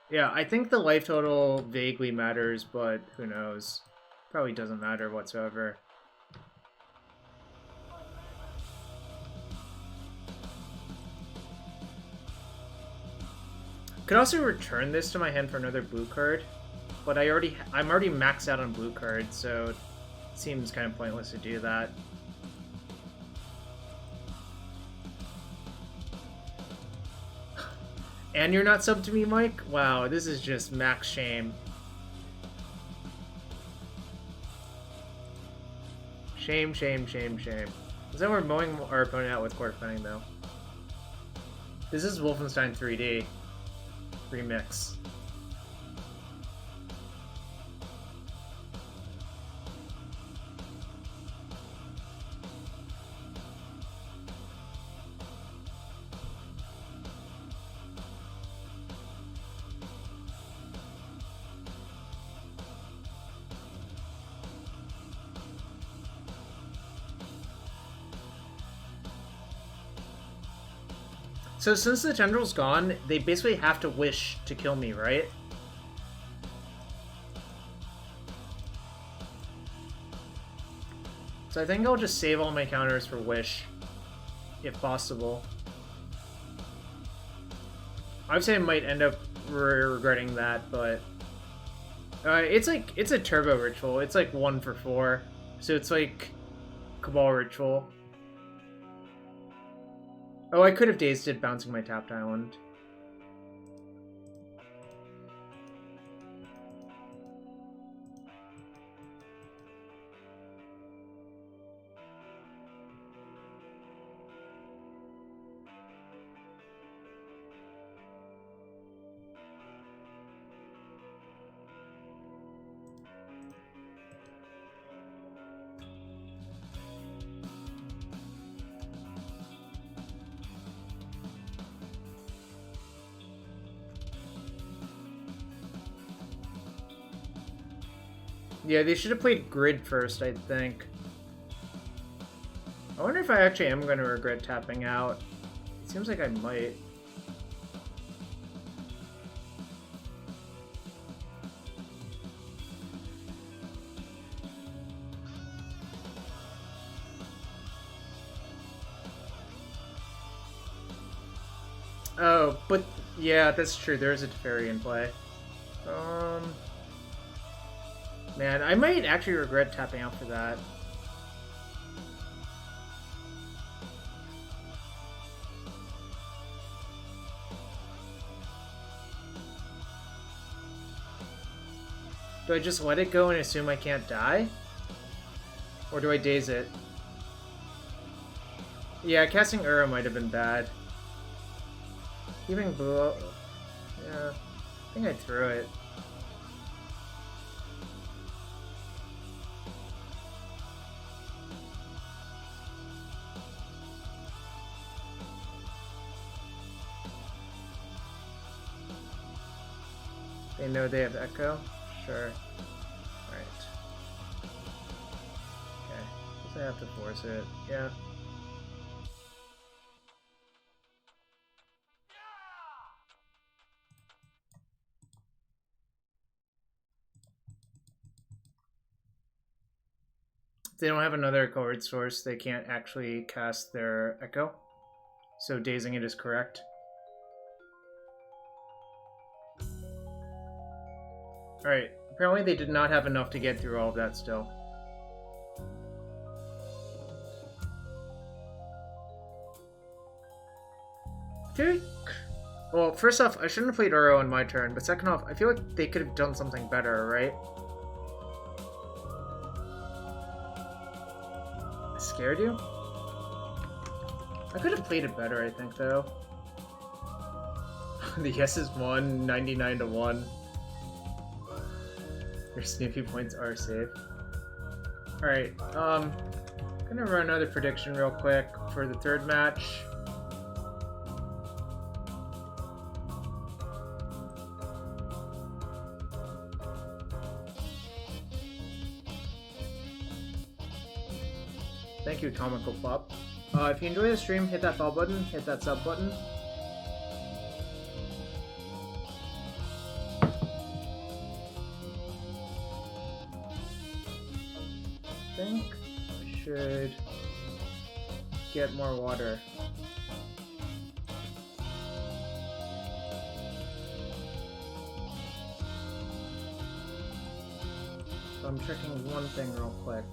A: Yeah, I think the life total vaguely matters, but who knows. Probably doesn't matter whatsoever. Could also return this to my hand for another blue card, but I'm already maxed out on blue cards, so it seems kind of pointless to do that. And you're not subbed to me, Mike? Wow, this is just max shame. Shame, shame, shame, shame. Is that we're mowing our opponent out with Court of Cunning, though? This is Wolfenstein 3D remix. So since the Tendril's gone, they basically have to wish to kill me, right? So I think I'll just save all my counters for wish, if possible. Obviously I might end up regretting that, but it's a turbo ritual. It's like 1 for 4, so it's like Cabal ritual. Oh, I could have dazed it bouncing my tapped island. Yeah, they should have played Grid first, I think. I wonder if I actually am going to regret tapping out. It seems like I might. Oh, but yeah, that's true. There is a Teferi in play. Man, I might actually regret tapping out for that. Do I just let it go and assume I can't die? Or do I daze it? Yeah, casting Uro might have been bad. Even blue... Yeah, I think I threw it. They know they have Echo? Sure. Alright. Okay. Guess I have to force it. Yeah. they don't have another colored source, they can't actually cast their Echo. So dazing it is correct. Alright, apparently they did not have enough to get through all of that still. Dude. Well, first off, I shouldn't have played Uro on my turn, but second off, I feel like they could have done something better, right? I scared you? I could have played it better, I think, though. The yeses won, 99 to 1. Your snoopy points are safe. Alright, gonna run another prediction real quick for the third match. Thank you, Comical Flop. If you enjoy the stream, hit that follow button, hit that sub button. I think I should get more water. So I'm checking one thing real quick.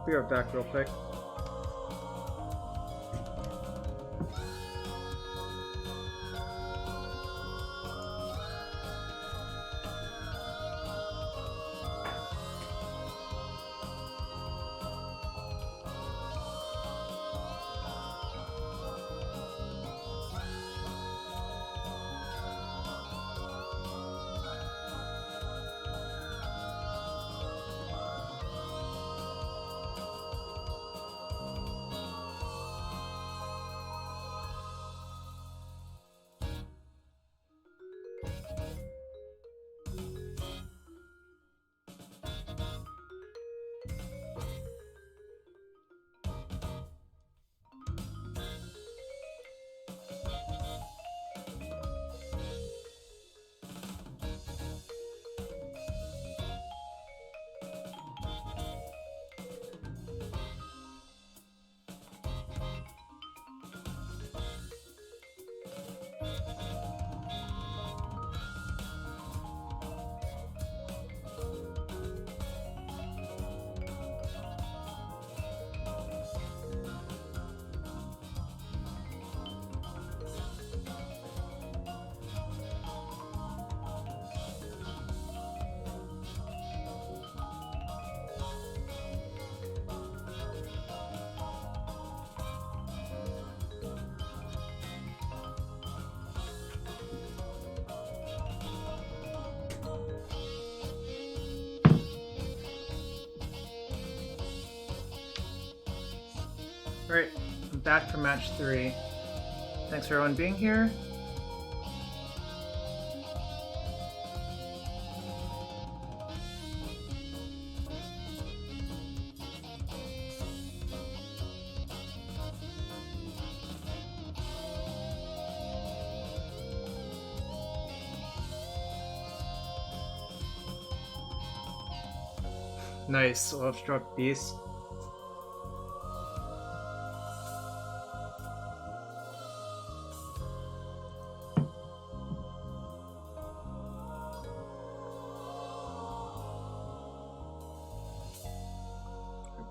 A: Be right back real quick. Alright, I'm back for match 3. Thanks for everyone being here. Nice, Love Struck Beast.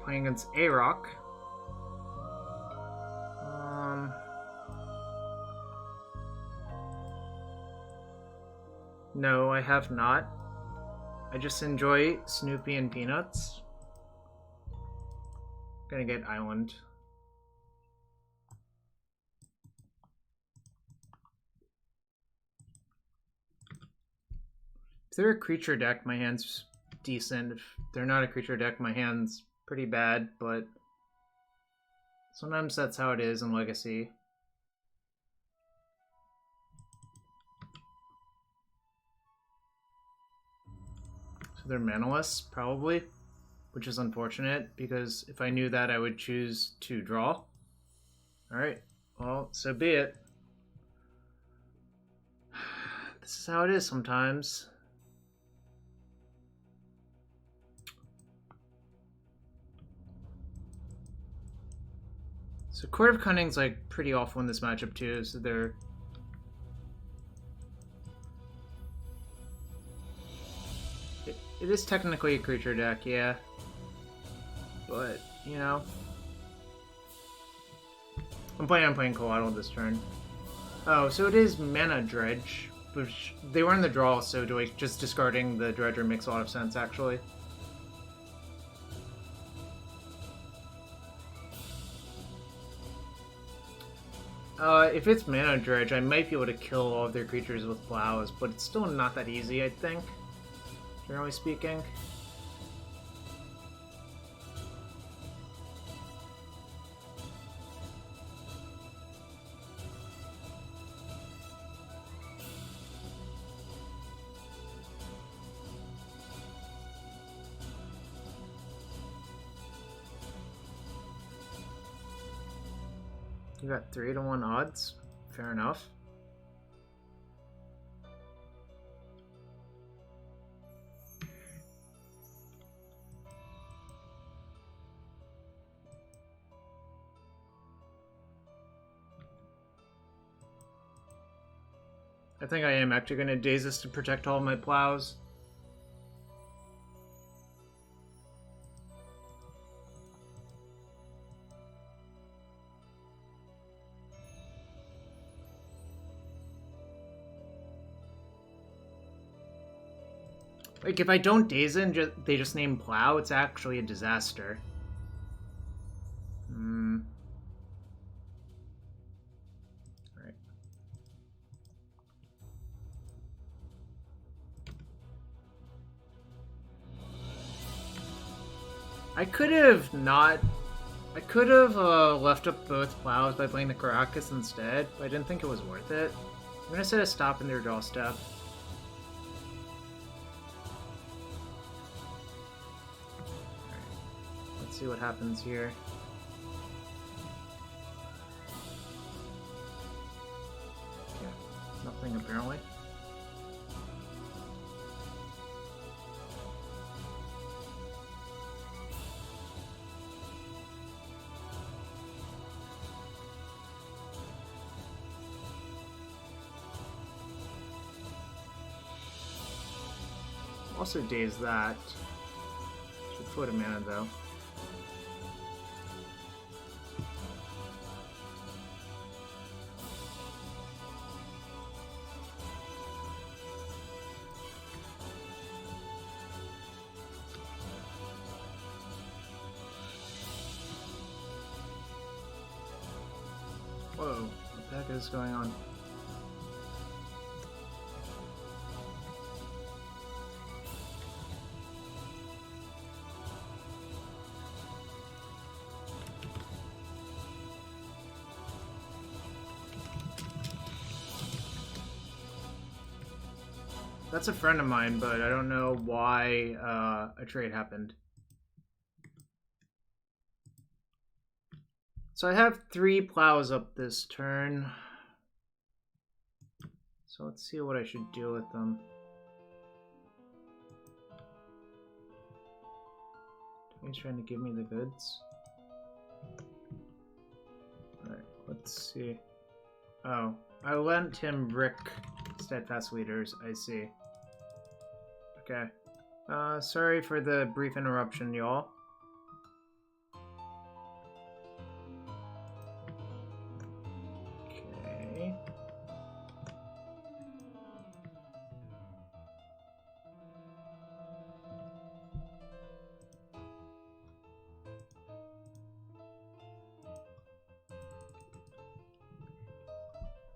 A: Playing against A-Rock. No, I have not. I just enjoy Snoopy and Peanuts. Gonna get Island. If they're a creature deck, my hand's decent. If they're not a creature deck, my hand's pretty bad, but Sometimes that's how it is in Legacy. So they're manaless, probably, which is unfortunate, because if I knew that, I would choose to draw. Alright, well, so be it. This is how it is sometimes. So Court of Cunning's like pretty awful in this matchup too, so they're... It is technically a creature deck, yeah. But, you know... I'm playing Coatl this turn. Oh, so it is Mana Dredge, which they were in the draw, so just discarding the Dredger makes a lot of sense, actually. If it's Mana Dredge, I might be able to kill all of their creatures with Plows, but it's still not that easy, I think, generally speaking. You got 3-1 odds. Fair enough. I think I am actually going to Daze this to protect all of my Plows. Like, if I don't Daze it, they just name Plow, it's actually a disaster. Alright. I could have left up both Plows by playing the Karakas instead, but I didn't think it was worth it. I'm gonna set a stop in their draw step. See what happens here. Okay, nothing apparently. Also Daze that. Should float a mana though. Whoa, what the heck is going on? That's a friend of mine, but I don't know why a trade happened. So I have 3 Plows up this turn. So let's see what I should do with them. He's trying to give me the goods. Alright, let's see. Oh, I lent him Rick Steadfast Leaders, I see. Okay. Sorry for the brief interruption, y'all. Okay.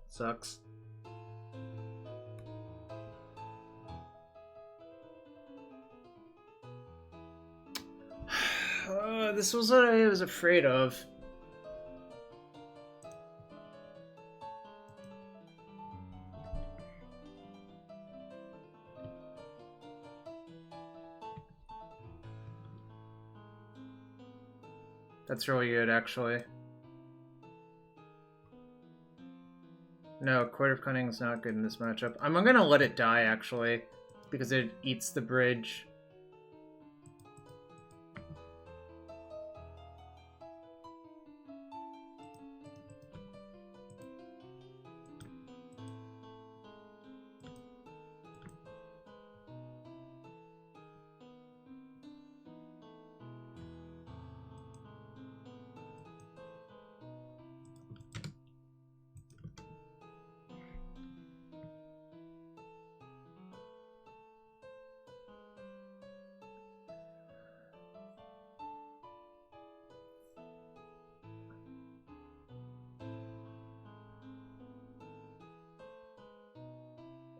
A: Sucks. This was what I was afraid of. That's really good, actually. No, Court of Cunning is not good in this matchup. I'm gonna let it die, actually, because it eats the bridge.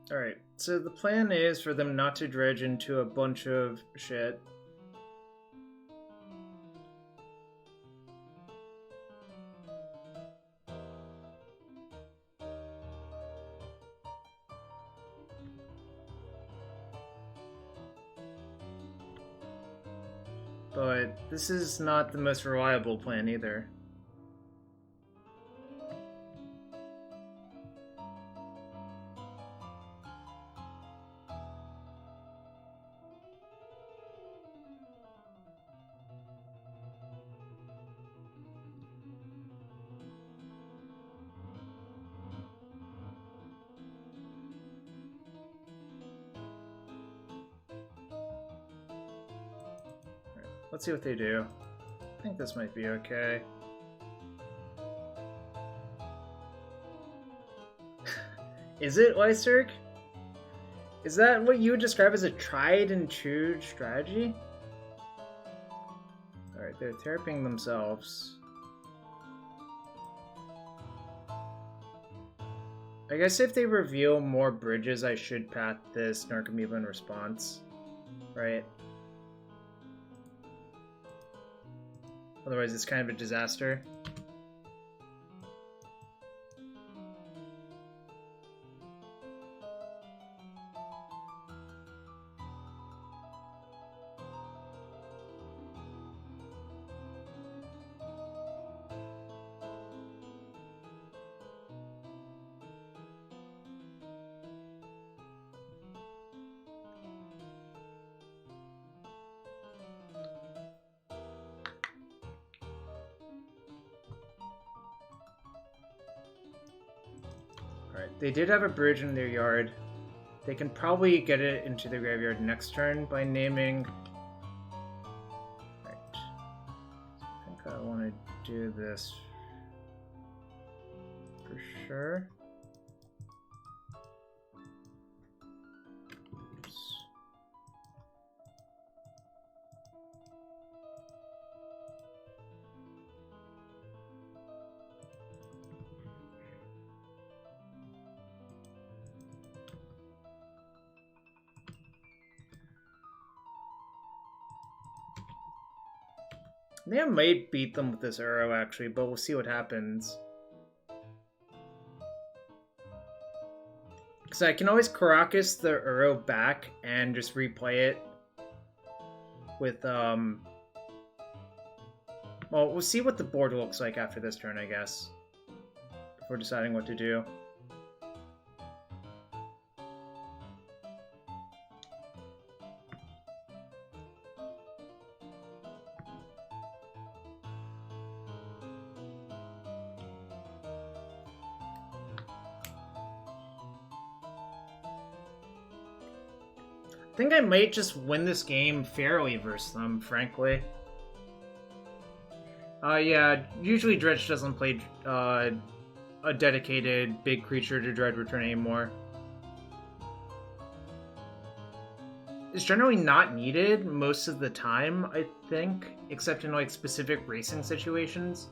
A: Alright, so the plan is for them not to dredge into a bunch of shit. But this is not the most reliable plan either. Let's see what they do. I think this might be okay. Is it, Lyserg? Is that what you would describe as a tried and true strategy? Alright, they're theraping themselves. I guess if they reveal more bridges, I should path this Narcomoeba in response. Right? Otherwise, it's kind of a disaster. They did have a bridge in their yard. They can probably get it into the graveyard next turn by naming... Right. I think I want to do this for sure. I think I might beat them with this arrow, actually, but we'll see what happens. Because I can always Karakas the arrow back and just replay it with, well, we'll see what the board looks like after this turn, I guess, before deciding what to do. I think I might just win this game fairly versus them, frankly. Yeah, usually Dredge doesn't play a dedicated big creature to Dread Return anymore. It's generally not needed most of the time, I think, except in like specific racing situations.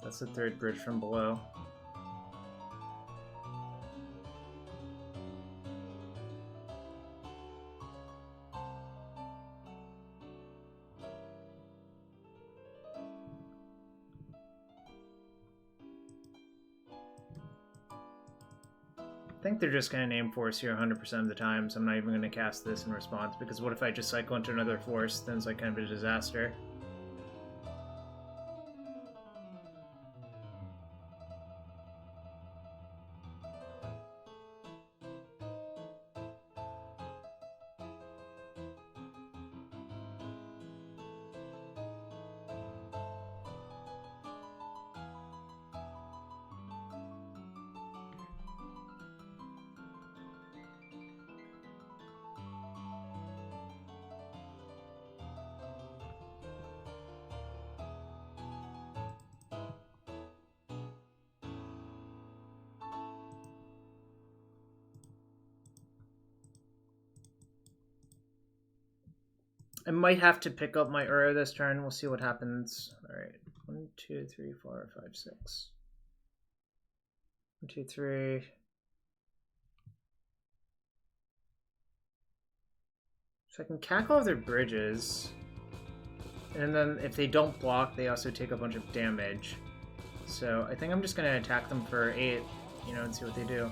A: That's the third bridge from below. I think they're just going to name Force here 100% of the time, so I'm not even going to cast this in response, because what if I just cycle into another Force? Then it's like kind of a disaster. I might have to pick up my Uro this turn. We'll see what happens. Alright. 1, 2, 3, 4, 5, 6. 1, 2, 3. So I can cackle their bridges. And then if they don't block, they also take a bunch of damage. So I think I'm just going to attack them for 8, you know, and see what they do.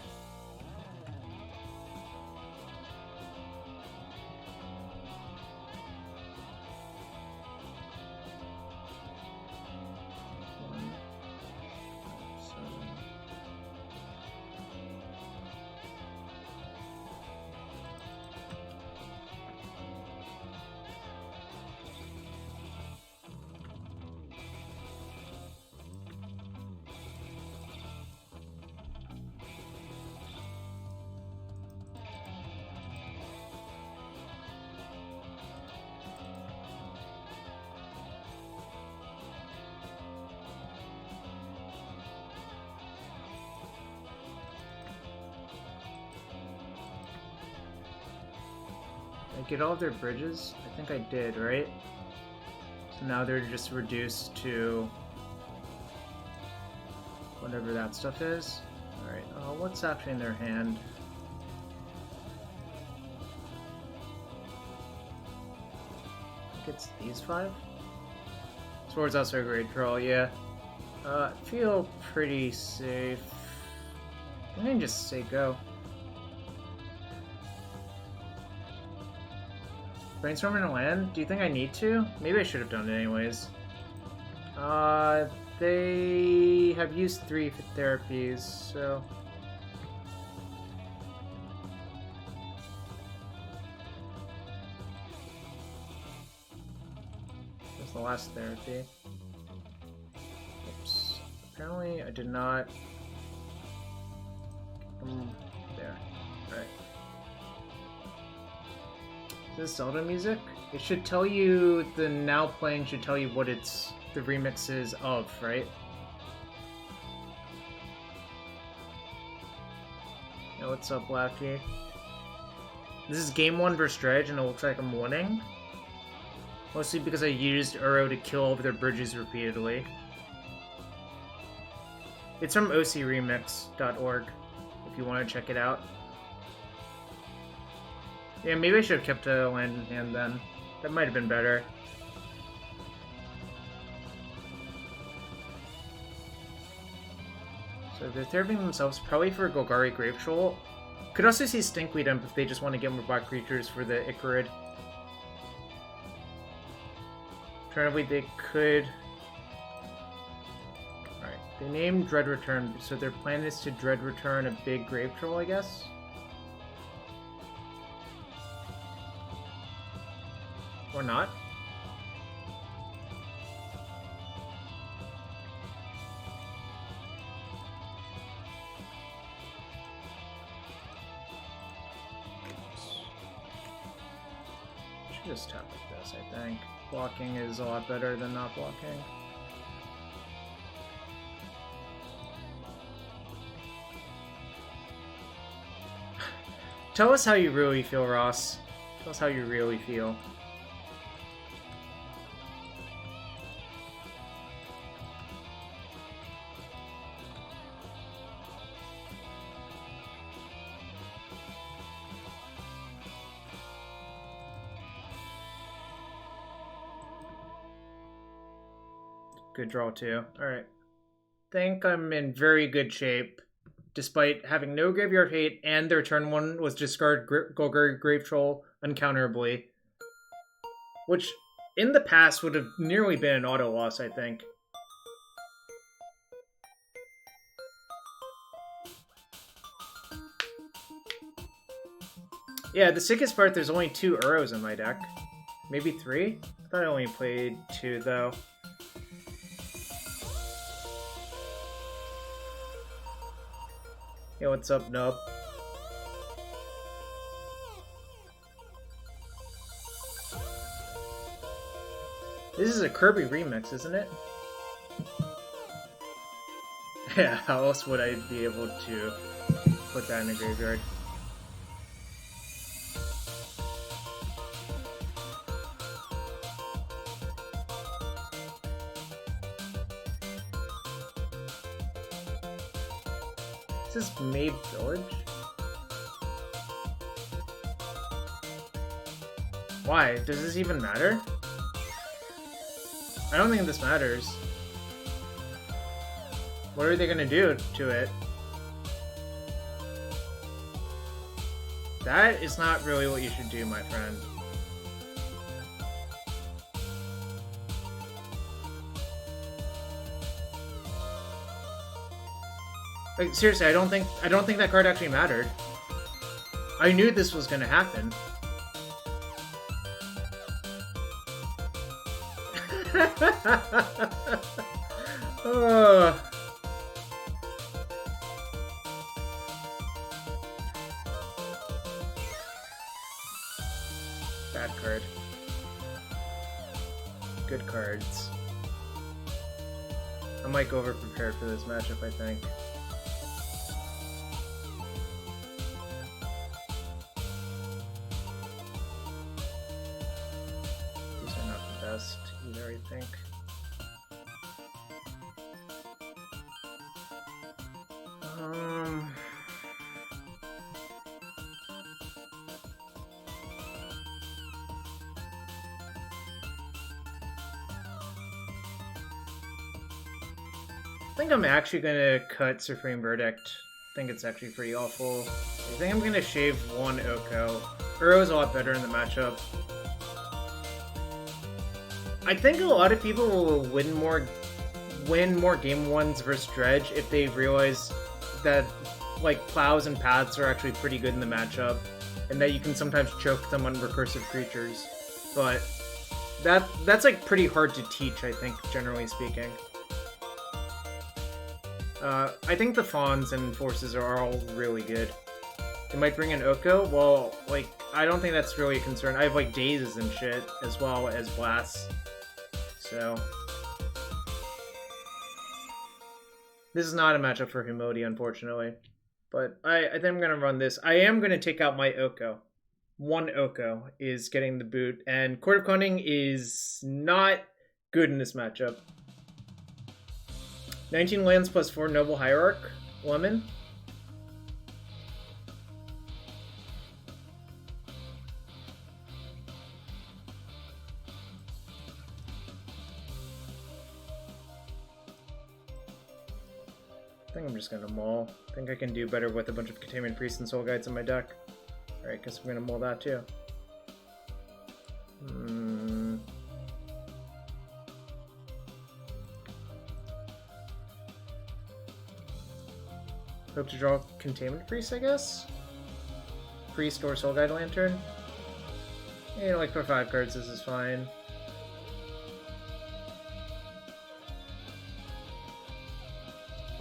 A: Get all of their bridges? I think I did, right? So now they're just reduced to whatever that stuff is. Alright, what's actually in their hand? I think it's these 5? Sword's also a great troll, yeah. I feel pretty safe. I can just say go. Brainstorm in a land? Do you think I need to? Maybe I should have done it anyways. They have used 3 therapies, so... That's the last therapy. Oops. Apparently I did not... there. Alright. Is this Zelda music? It should tell you, the now playing should tell you what it's the remix is of, right? Yo, what's up, Blackie? This is game 1 versus Dredge, and it looks like I'm winning. Mostly because I used Uro to kill over their bridges repeatedly. It's from ocremix.org, if you want to check it out. Yeah, maybe I should have kept a land in hand then. That might have been better. So they're theraping themselves probably for Golgari Grave Troll. Could also see Stinkweed Imp if they just want to get more black creatures for the Icarid. Alternatively, they could... Alright, they named Dread Return, so their plan is to Dread Return a big Grave Troll, I guess? Or not. Should just tap like this, I think. Blocking is a lot better than not blocking. Tell us how you really feel, Ross. Tell us how you really feel. Good draw too. Alright. Think I'm in very good shape, despite having no graveyard hate, and their turn 1 was discard Golgari Grave Troll uncounterably. Which, in the past, would have nearly been an auto loss, I think. Yeah, the sickest part, there's only 2 Uros in my deck. Maybe 3? I thought I only played 2, though. Hey, what's up, Nub? This is a Kirby remix, isn't it? Yeah, how else would I be able to put that in a graveyard? Is this Maid Village? Why? Does this even matter? I don't think this matters. What are they gonna do to it? That is not really what you should do, my friend. Like, seriously, I don't think that card actually mattered. I knew this was gonna happen. Oh. Bad card. Good cards. I'm like over prepared for this matchup, I think. Either, I think. I think I'm actually gonna cut Supreme Verdict. I think it's actually pretty awful. I think I'm gonna shave 1 Oko. Uro's a lot better in the matchup. I think a lot of people will win more game 1s versus Dredge if they realize that like plows and paths are actually pretty good in the matchup, and that you can sometimes choke them on recursive creatures. But that's like pretty hard to teach, I think, generally speaking. I think the Fawns and Forces are all really good. They might bring in Oko. Well, like, I don't think that's really a concern. I have like Dazes and shit, as well as Blasts. So this is not a matchup for Humility, unfortunately. But I think I'm gonna run this. I am gonna take out my Oko. 1 Oko is getting the boot, and Court of Cunning is not good in this matchup. 19 lands plus 4 Noble Hierarch. Lemon. I think I'm just gonna maul. I think I can do better with a bunch of Containment Priests and Soul Guides in my deck. Alright, guess I'm gonna maul that too. Hope to draw Containment Priest, I guess? Priest or Soul Guide Lantern? Yeah, like for 5 cards, this is fine.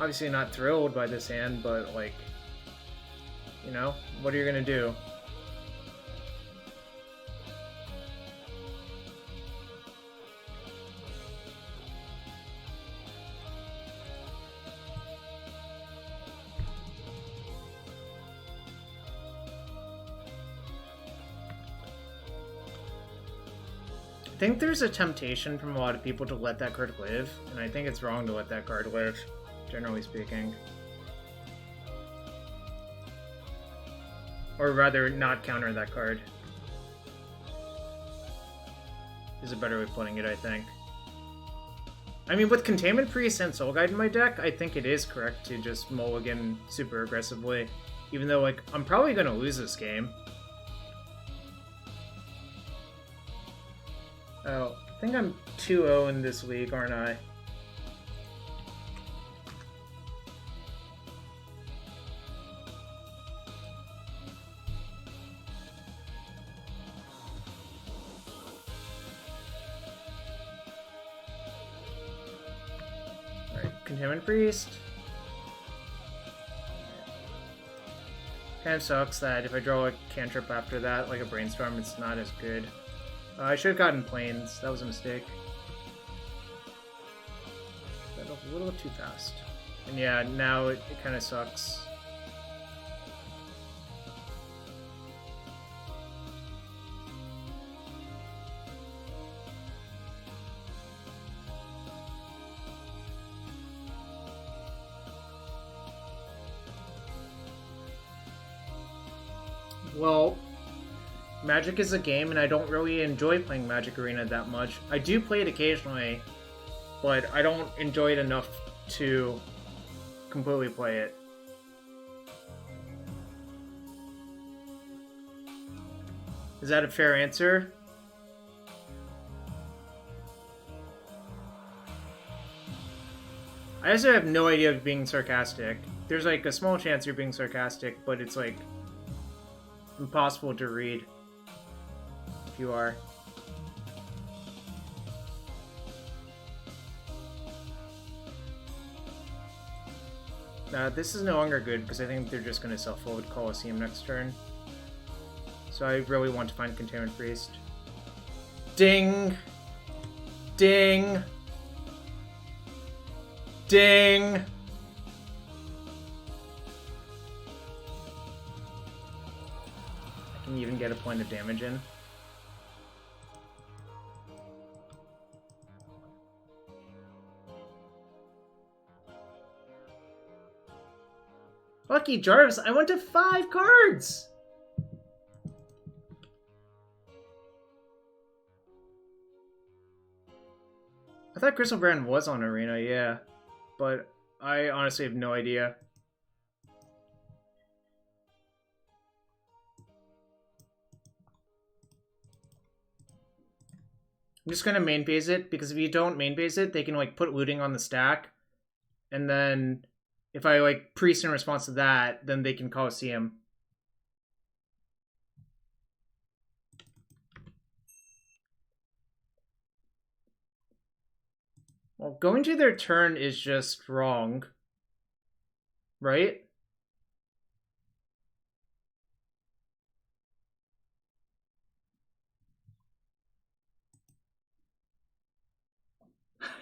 A: Obviously not thrilled by this hand, but like, you know, what are you gonna do? I think there's a temptation from a lot of people to let that card live, and I think it's wrong to let that card live, generally speaking. Or rather, not counter that card. Is a better way of putting it, I think. I mean, with Containment Priest and Soul Guide in my deck, I think it is correct to just mulligan super aggressively. Even though, like, I'm probably going to lose this game. Oh, I think I'm 2-0 in this league, aren't I? Containment Priest. Kind of sucks that if I draw a cantrip after that, like a Brainstorm, it's not as good. I should have gotten Plains. That was a mistake. That was a little too fast. And yeah, now it kind of sucks. Well, Magic is a game, and I don't really enjoy playing Magic Arena that much. I do play it occasionally, but I don't enjoy it enough to completely play it. Is that a fair answer? I also have no idea of being sarcastic. There's like a small chance you're being sarcastic, but it's like impossible to read if you are. This is no longer good because I think they're just going to self-fold Colosseum next turn. So I really want to find Containment Priest. Ding! Ding! Ding! Can you even get a point of damage in? Lucky Jarvis, I went to 5 cards! I thought Crystal Brand was on Arena, yeah. But I honestly have no idea. I'm just gonna main phase it, because if you don't main phase it, they can like put looting on the stack. And then if I like priest in response to that, then they can Colosseum. Well, going to their turn is just wrong. Right?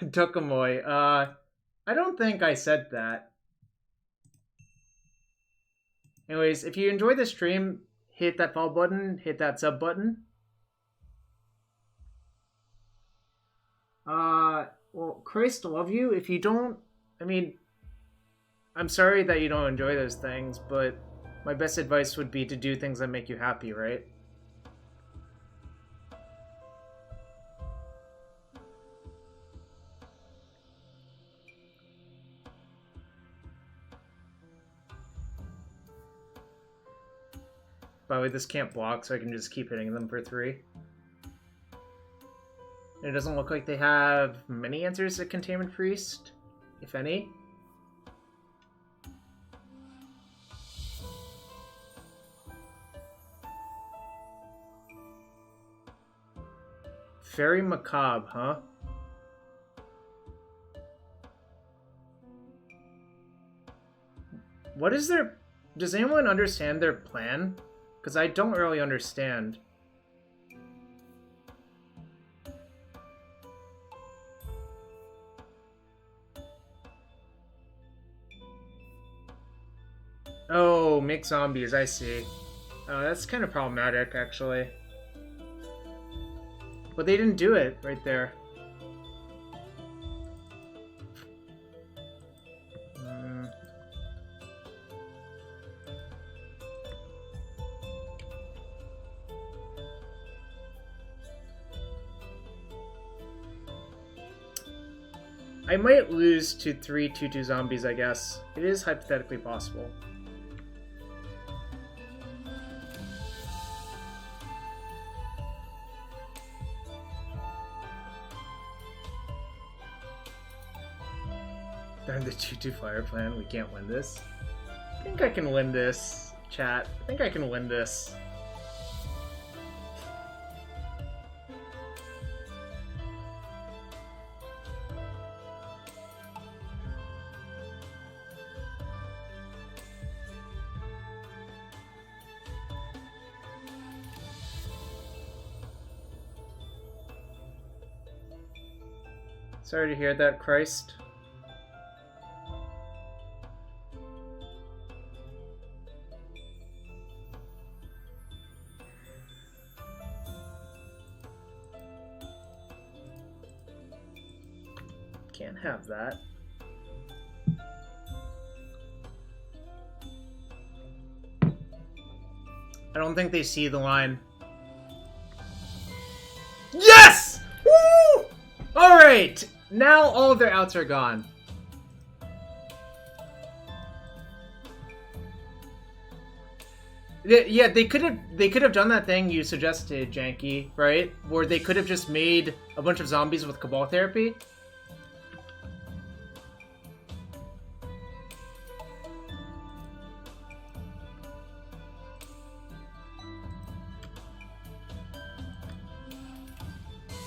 A: Tokamoy. I don't think I said that. Anyways, if you enjoyed the stream, hit that follow button, hit that sub button. Well, Christ love you. If you don't, I mean, I'm sorry that you don't enjoy those things, but my best advice would be to do things that make you happy, right? By the way, this can't block, so I can just keep hitting them for 3. And it doesn't look like they have many answers to Containment Priest, if any. Very macabre, huh? What is their... Does anyone understand their plan? Because I don't really understand. Oh, make zombies, I see. That's kind of problematic, actually. But they didn't do it right there. I might lose to 3 2/2 zombies, I guess. It is hypothetically possible. Darn the 2/2 fire plan, we can't win this. I think I can win this, chat. I think I can win this. Sorry to hear that, Christ. Can't have that. I don't think they see the line. Yes! Woo! Alright! Now all of their outs are gone. Yeah, they could have done that thing you suggested, Janky, right? Where they could have just made a bunch of zombies with Cabal Therapy.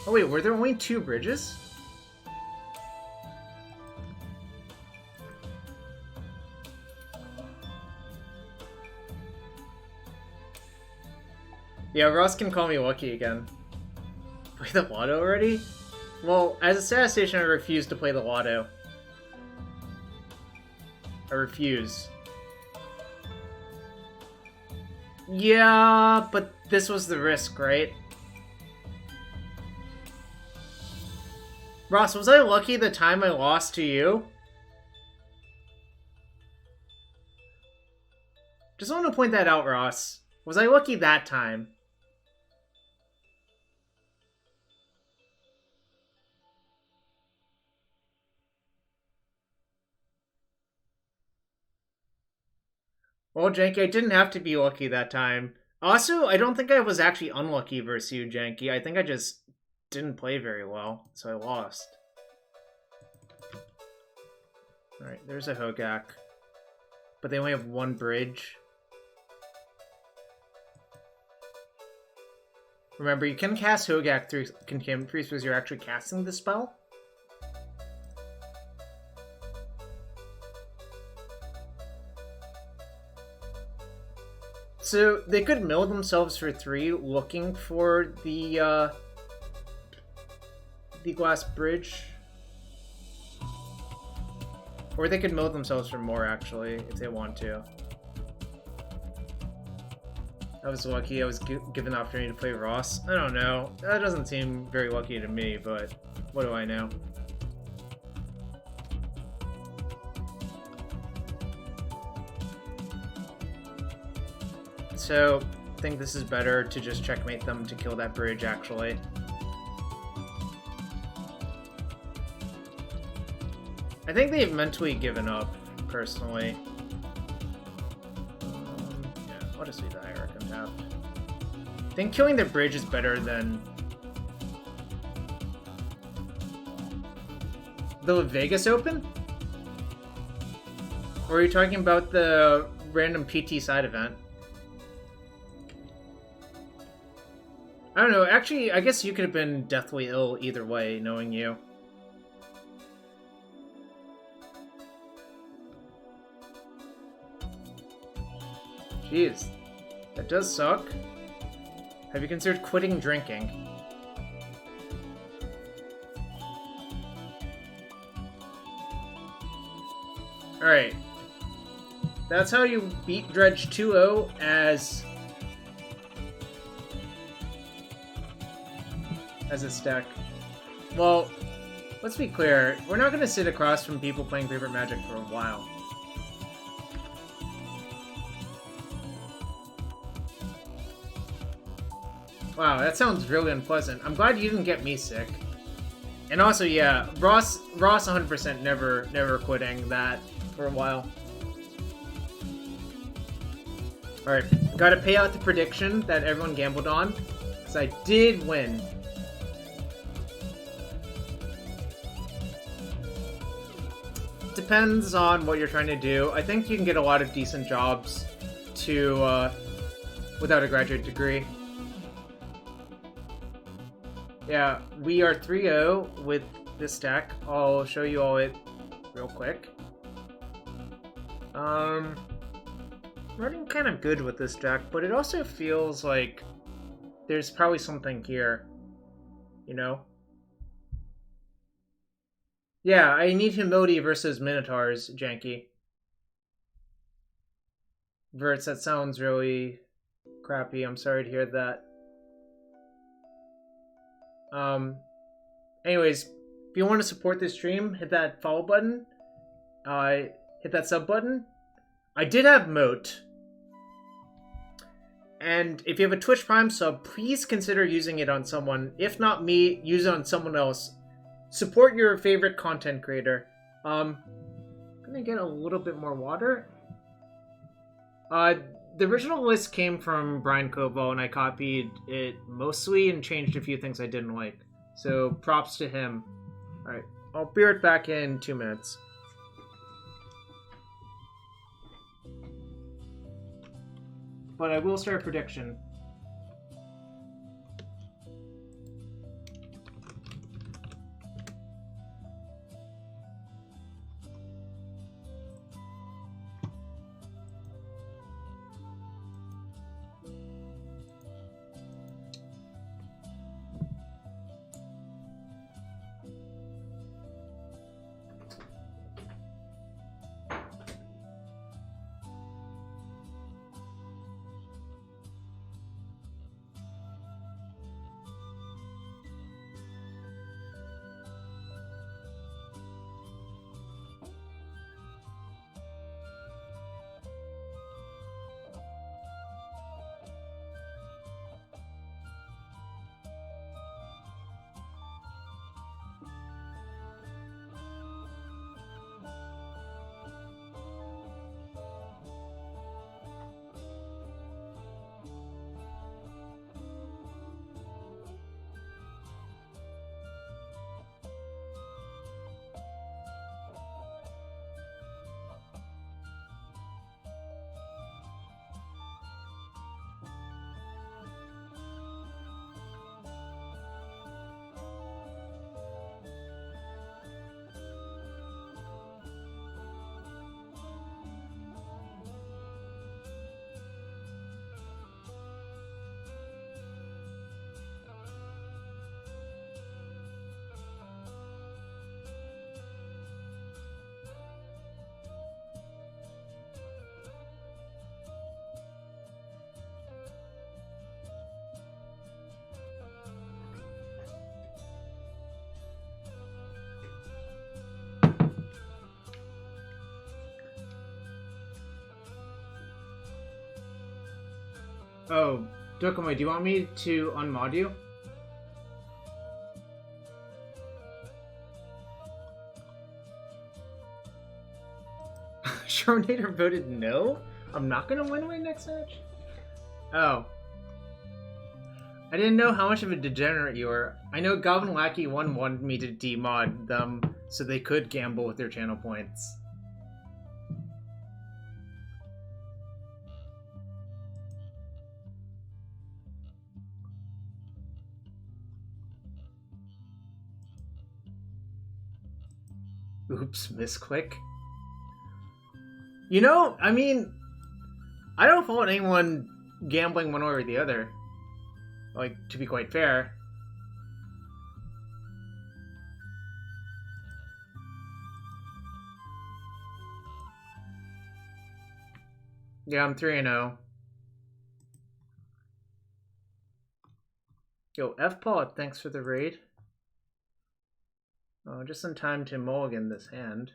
A: Oh wait, were there only 2 bridges? Yeah, Ross can call me lucky again. Play the lotto already? Well, as a status station, I refuse to play the lotto. I refuse. Yeah, but this was the risk, right? Ross, was I lucky the time I lost to you? Just want to point that out, Ross. Was I lucky that time? Well, Janky, I didn't have to be lucky that time. Also, I don't think I was actually unlucky versus you, Janky. I think I just didn't play very well, so I lost. Alright, there's a Hogak. But they only have 1 bridge. Remember, you can cast Hogak through Containment Priest because you're actually casting the spell. So they could mill themselves for 3 looking for the glass bridge. Or they could mill themselves for more, actually, if they want to. I was lucky I was given the opportunity to play Ross. I don't know. That doesn't seem very lucky to me, but what do I know? So, I think this is better to just checkmate them to kill that bridge, actually. I think they've mentally given up, personally. Yeah, I'll just leave the Hierarch untapped. I think killing their bridge is better than... the Vegas Open? Or are you talking about the random PT side event? I don't know, actually, I guess you could have been deathly ill either way, knowing you. Jeez, that does suck. Have you considered quitting drinking? Alright. That's how you beat Dredge 2-0 as a stack. Well, let's be clear. We're not going to sit across from people playing Favorite Magic for a while. Wow, that sounds really unpleasant. I'm glad you didn't get me sick. And also, yeah, Ross 100% never quitting that for a while. Alright, gotta pay out the prediction that everyone gambled on, because I did win. Depends on what you're trying to do. I think you can get a lot of decent jobs without a graduate degree. Yeah, we are 3-0 with this deck. I'll show you all it real quick. Running kind of good with this deck, but it also feels like there's probably something here, you know? Yeah, I need Humility versus Minotaurs, Janky. Verts, that sounds really crappy. I'm sorry to hear that. Anyways, if you want to support this stream, hit that follow button. Hit that sub button. I did have Moat. And if you have a Twitch Prime sub, please consider using it on someone. If not me, use it on someone else. Support your favorite content creator. I'm gonna get a little bit more water. The original list came from Brian Koval, and I copied it mostly and changed a few things I didn't like. So props to him. Alright, I'll be right back in 2 minutes. But I will start a prediction. Oh, Dokuma, do you want me to unmod you? Sharnator voted no? I'm not gonna win my next match? Oh. I didn't know how much of a degenerate you were. I know Goblin Lackey 1 wanted me to demod them so they could gamble with their channel points. Oops, misclick. You know, I mean, I don't fault anyone gambling one way or the other. Like, to be quite fair. Yeah, I'm 3-0. Yo, F-Paw, thanks for the raid. Oh, just in time to mulligan this hand.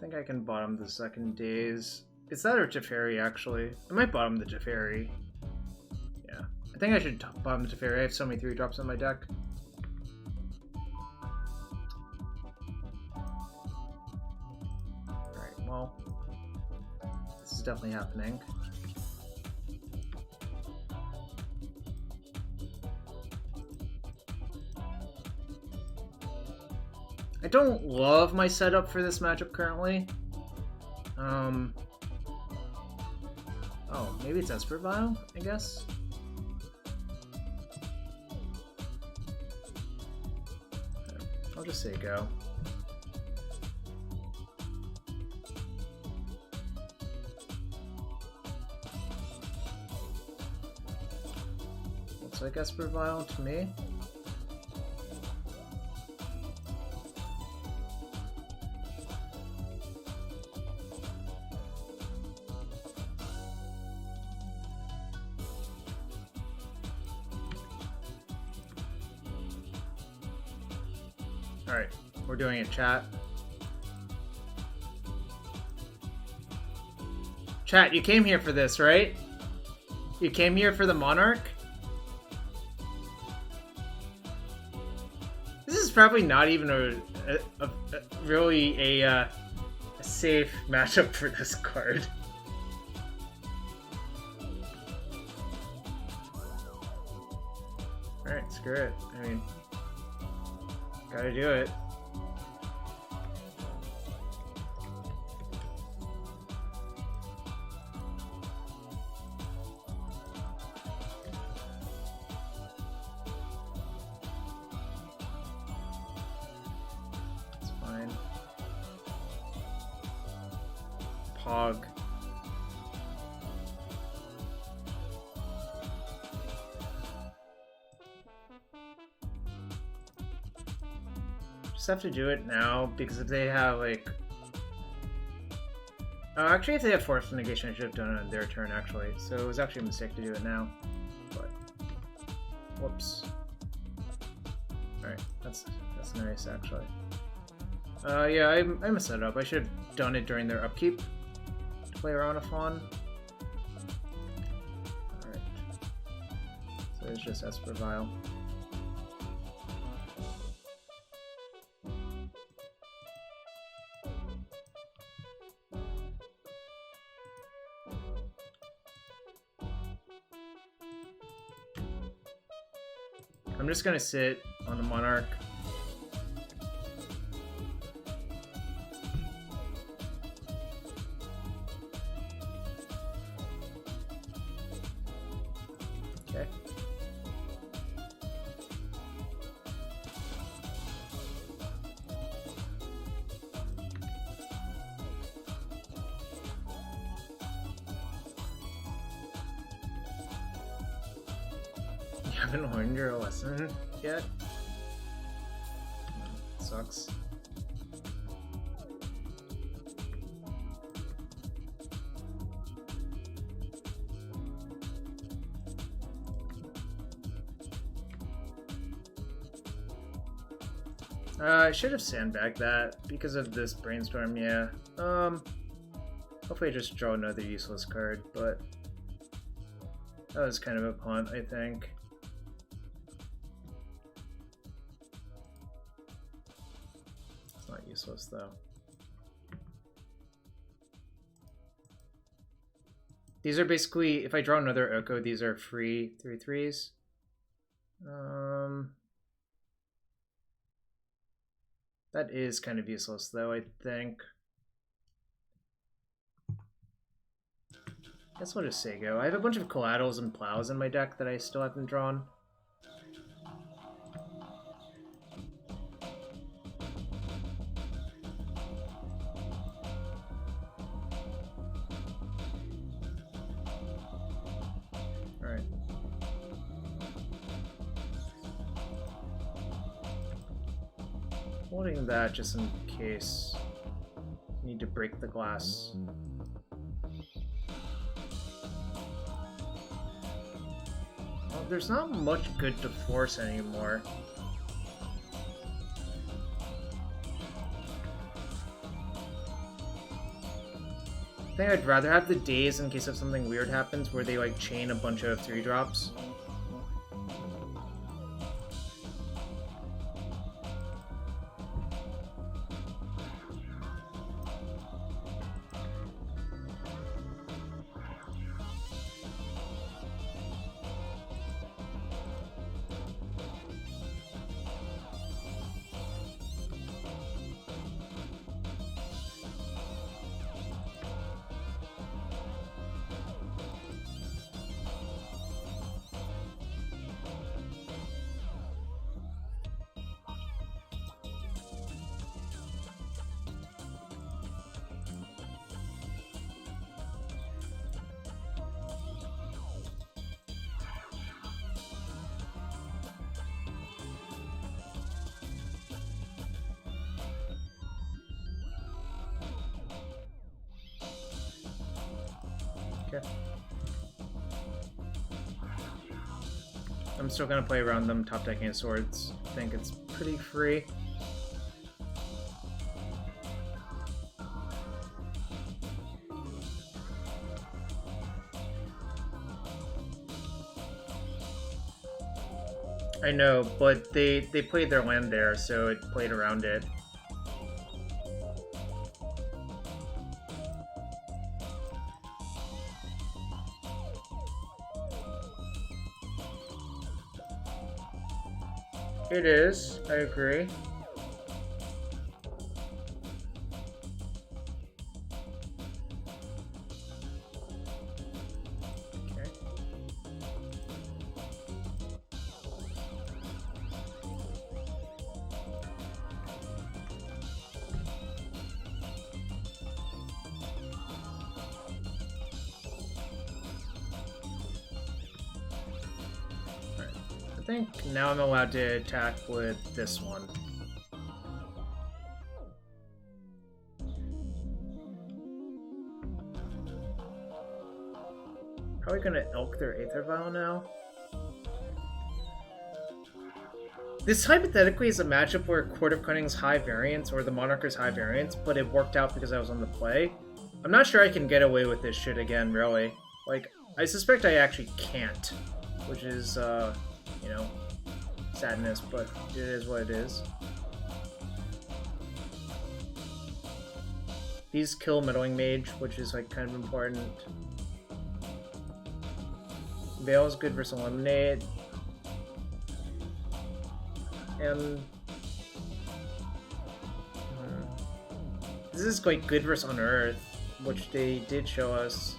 A: think I can bottom the second Daze. It's that or Teferi, actually. I might bottom the Teferi. Yeah. I think I should bottom the Teferi. I have so many 3-drops on my deck. Alright, well. This is definitely happening. I don't love my setup for this matchup currently. Oh, maybe it's Esper Vial, I guess? I'll just say go. Looks like Esper Vial to me. Alright, we're doing it, chat. Chat, you came here for this, right? You came here for the Monarch? This is probably not even a really a safe matchup for this card. Alright, screw it. I mean... gotta do it. It's fine. Pog. Just have to do it now, because if they have like... Oh, actually if they had Force of Negation I should have done it on their turn actually, so it was actually a mistake to do it now. But... whoops. Alright, that's nice actually. Yeah, I messed that up. I should have done it during their upkeep to play around a Fawn. Alright. So it's just Esper Vial. I'm just gonna sit on the Monarch. Okay. You haven't learned your lesson yet? Sucks. I should have sandbagged that because of this Brainstorm, yeah. Hopefully I just draw another useless card, but that was kind of a punt, I think. It's not useless though. These are basically, if I draw another Oko, these are free 3/3s. That is kind of useless though, I think. Guess we'll just say go. I have a bunch of collaterals and plows in my deck that I still haven't drawn. Alright. Holding that just in case I need to break the glass. Well, there's not much good to force anymore. I think I'd rather have the Daze in case if something weird happens where they like chain a bunch of 3-drops. Okay. I'm still gonna play around them top decking swords. I think it's pretty free. I know, but they played their land there, so it played around it. It is, I agree. Okay. I think now I'm allowed to attack with this one. Probably gonna elk their Aether Vial now. This hypothetically is a matchup where Court of Cunning's high variance or the Monarch's high variance, but it worked out because I was on the play. I'm not sure I can get away with this shit again, really. Like, I suspect I actually can't, which is, you know, sadness, but it is what it is. These kill Meddling Mage, which is like kind of important. Veil is good versus Eliminate. And this is quite good versus Unearth, which they did show us.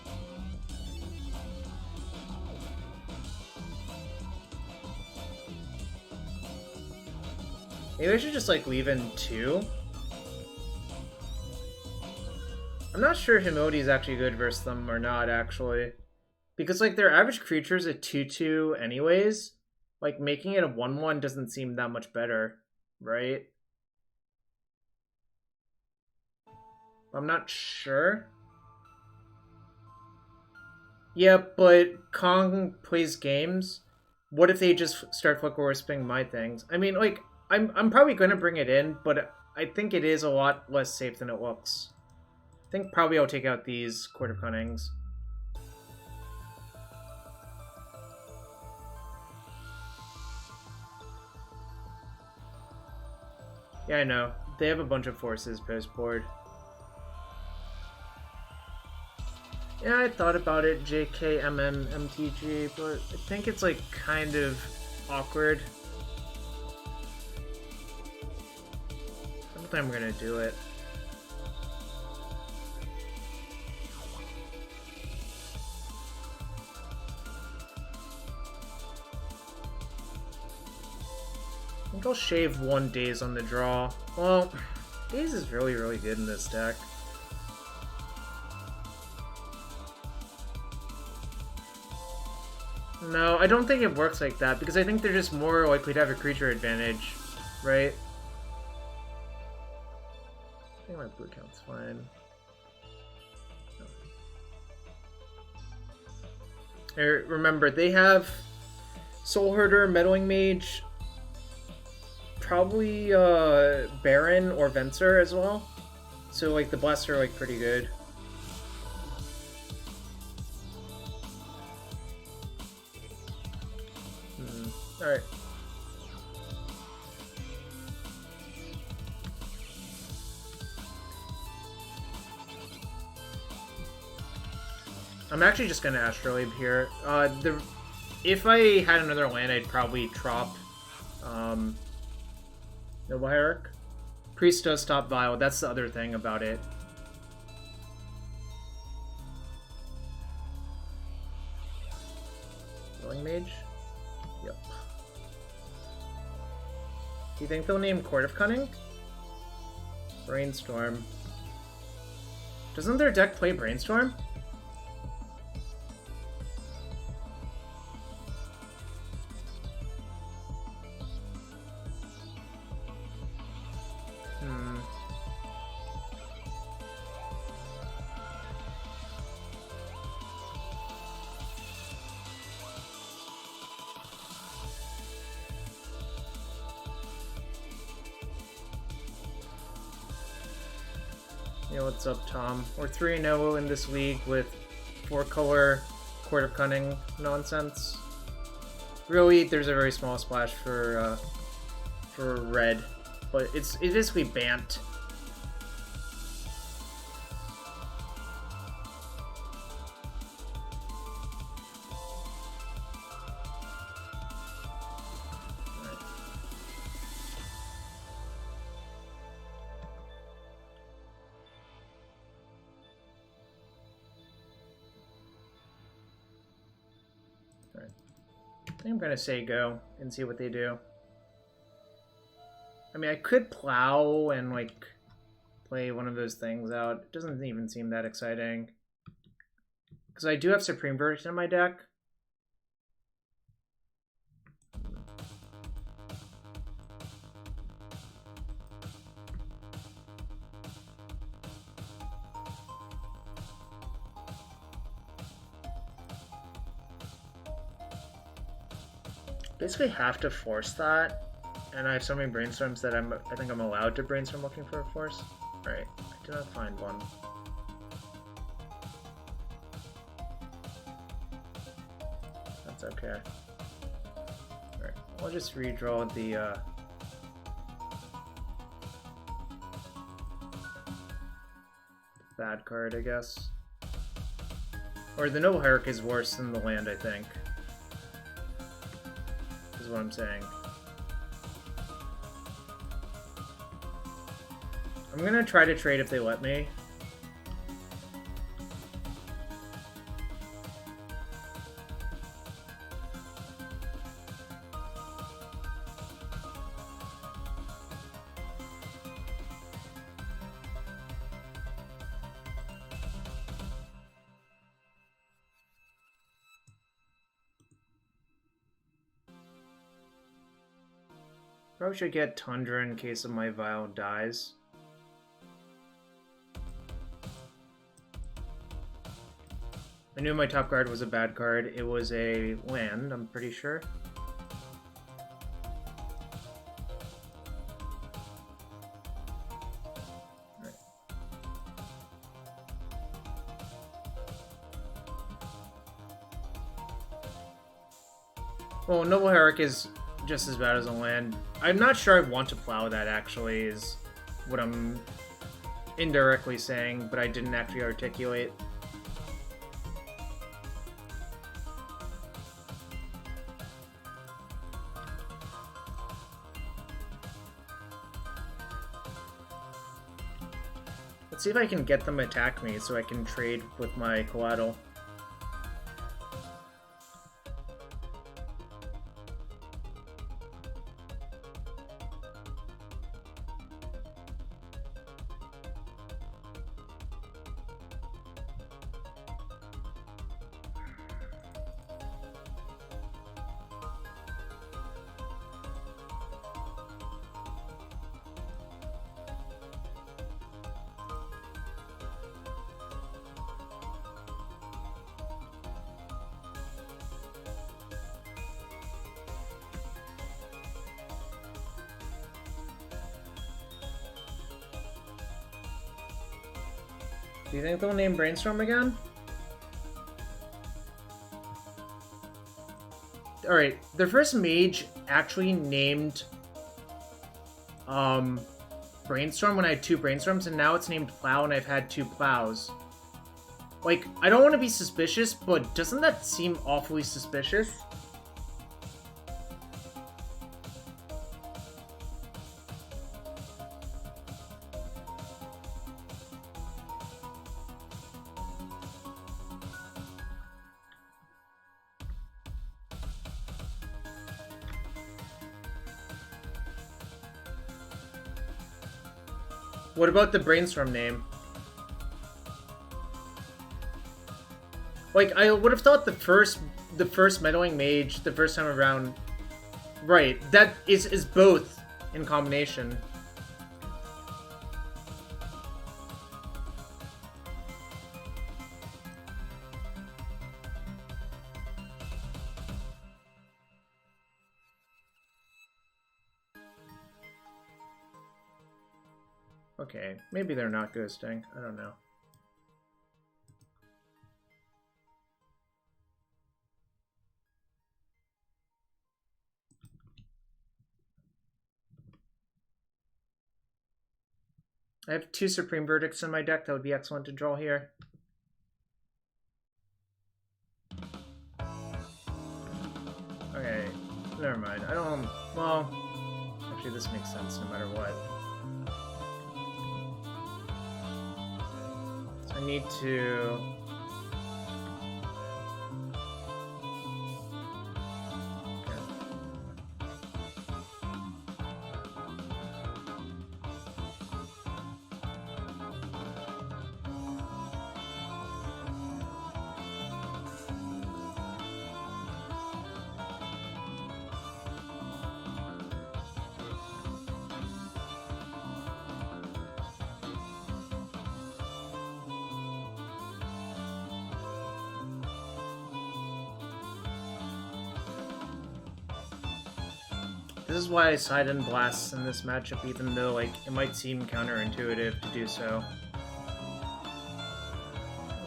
A: Maybe I should just like leave in 2. I'm not sure Humility is actually good versus them or not, actually. Because like their average creature is a 2/2 anyways. Like making it a 1/1 doesn't seem that much better, right? I'm not sure. Yeah, but Kong plays games. What if they just start Flicker Wisping my things? I mean, like, I'm probably going to bring it in, but I think it is a lot less safe than it looks. I think probably I'll take out these Court of Cunnings. Yeah, I know. They have a bunch of forces post-board. Yeah, I thought about it, JKMN MTG, but I think it's like kind of awkward. I don't think I'm gonna do it. I think I'll shave 1 Daze on the draw. Well, Daze is really, really good in this deck. No, I don't think it works like that, because I think they're just more likely to have a creature advantage, right? I think my blue count's fine. Remember, they have Soul Herder, Meddling Mage, probably Baron or Venser as well. So like the blasts are like pretty good. Alright. I'm actually just gonna Astrolabe here. If I had another land, I'd probably drop Noble Hierarch. Priest does stop Vile. That's the other thing about it. Meddling Mage? Yep. Do you think they'll name Court of Cunning? Brainstorm. Doesn't their deck play Brainstorm? Yeah, what's up, Tom? We're 3-0 in this league with 4-color Court of Cunning nonsense. Really, there's a very small splash for red, but it's basically Bant. I think I'm gonna say go and see what they do. I mean, I could plow and like play one of those things out. It doesn't even seem that exciting because I do have Supreme Verdict in my deck. Basically have to force that, and I have so many brainstorms that I think I'm allowed to brainstorm looking for a force. Alright, I did not find one. That's okay. Alright, I'll just redraw the bad card, I guess. Or the Noble Hierarch is worse than the land, I think. Is what I'm saying. I'm gonna try to trade if they let me. Probably should get Tundra in case of my Vile dies. I knew my top card was a bad card. It was a land, I'm pretty sure. Right. Well, Noble Hierarch is just as bad as a land. I'm not sure I want to plow that, actually, is what I'm indirectly saying, but I didn't actually articulate. Let's see if I can get them to attack me so I can trade with my Coatl. Do you think they'll name Brainstorm again? Alright, their first mage actually named Brainstorm when I had 2 Brainstorms, and now it's named Plow and I've had 2 Plows. Like, I don't want to be suspicious, but doesn't that seem awfully suspicious? What about the Brainstorm name? Like, I would have thought the first Meddling Mage, the first time around... Right, that is both in combination. Okay, maybe they're not ghosting. I don't know. I have 2 Supreme Verdicts in my deck. That would be excellent to draw here. Okay, never mind. I don't... Well, actually this makes sense no matter what. So I need to... This is why I side in Blasts in this matchup, even though, like, it might seem counterintuitive to do so. I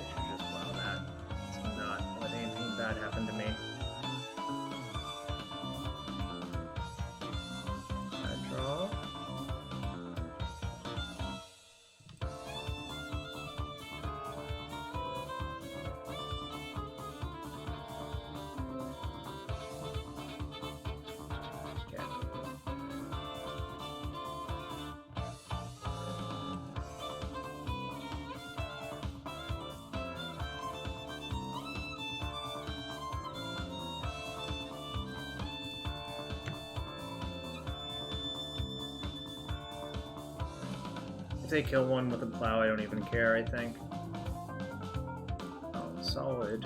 A: should just allow that. Let's not let anything bad happen to me. Bad draw. If they kill one with a plow, I don't even care, I think. Oh, solid.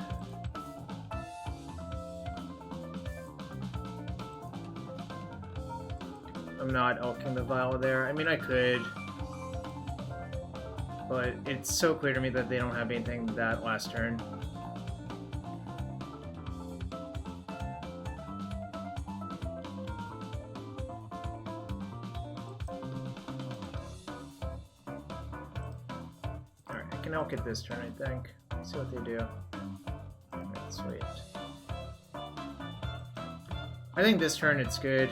A: I'm not elking the Vial there. I mean, I could. But it's so clear to me that they don't have anything that last turn. Elk it this turn, I think. Let's see what they do. Alright, sweet. I think this turn it's good.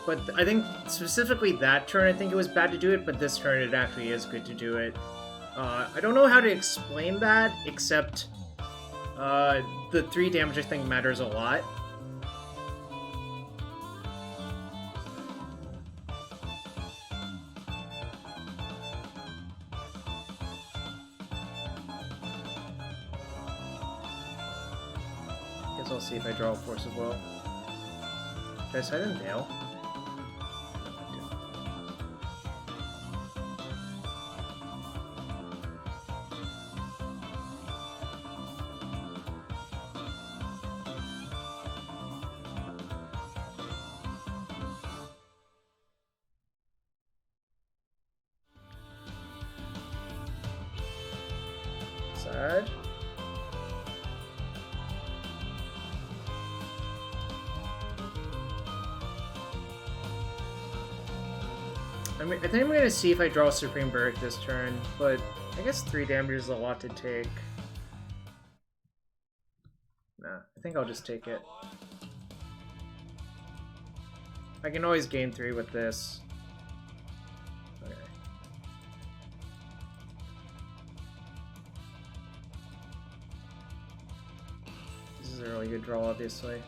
A: But I think specifically that turn, I think it was bad to do it, but this turn it actually is good to do it. I don't know how to explain that, except the 3 damage I think matters a lot. I'll see if I draw a Force of Will. Did I side in Veil? Side. I mean, I think I'm gonna see if I draw Supreme Verdict this turn, but I guess 3 damage is a lot to take. Nah, I think I'll just take it. I can always gain 3 with this. Okay. This is a really good draw, obviously.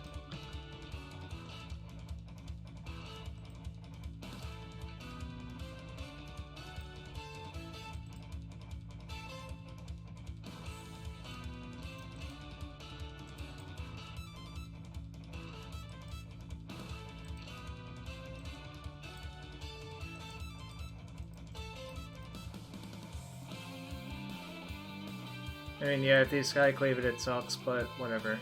A: I mean, yeah, if they Skyclave it, it sucks, but whatever.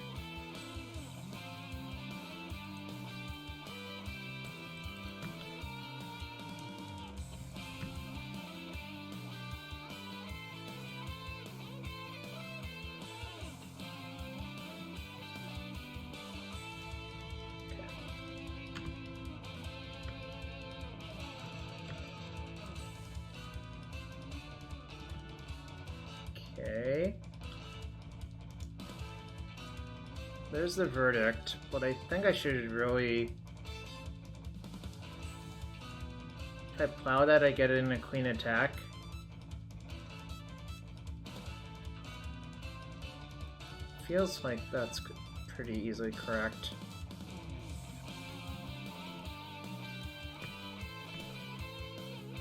A: Okay. There's the verdict, but I think I should really... If I plow that, I get it in a clean attack. Feels like that's pretty easily correct.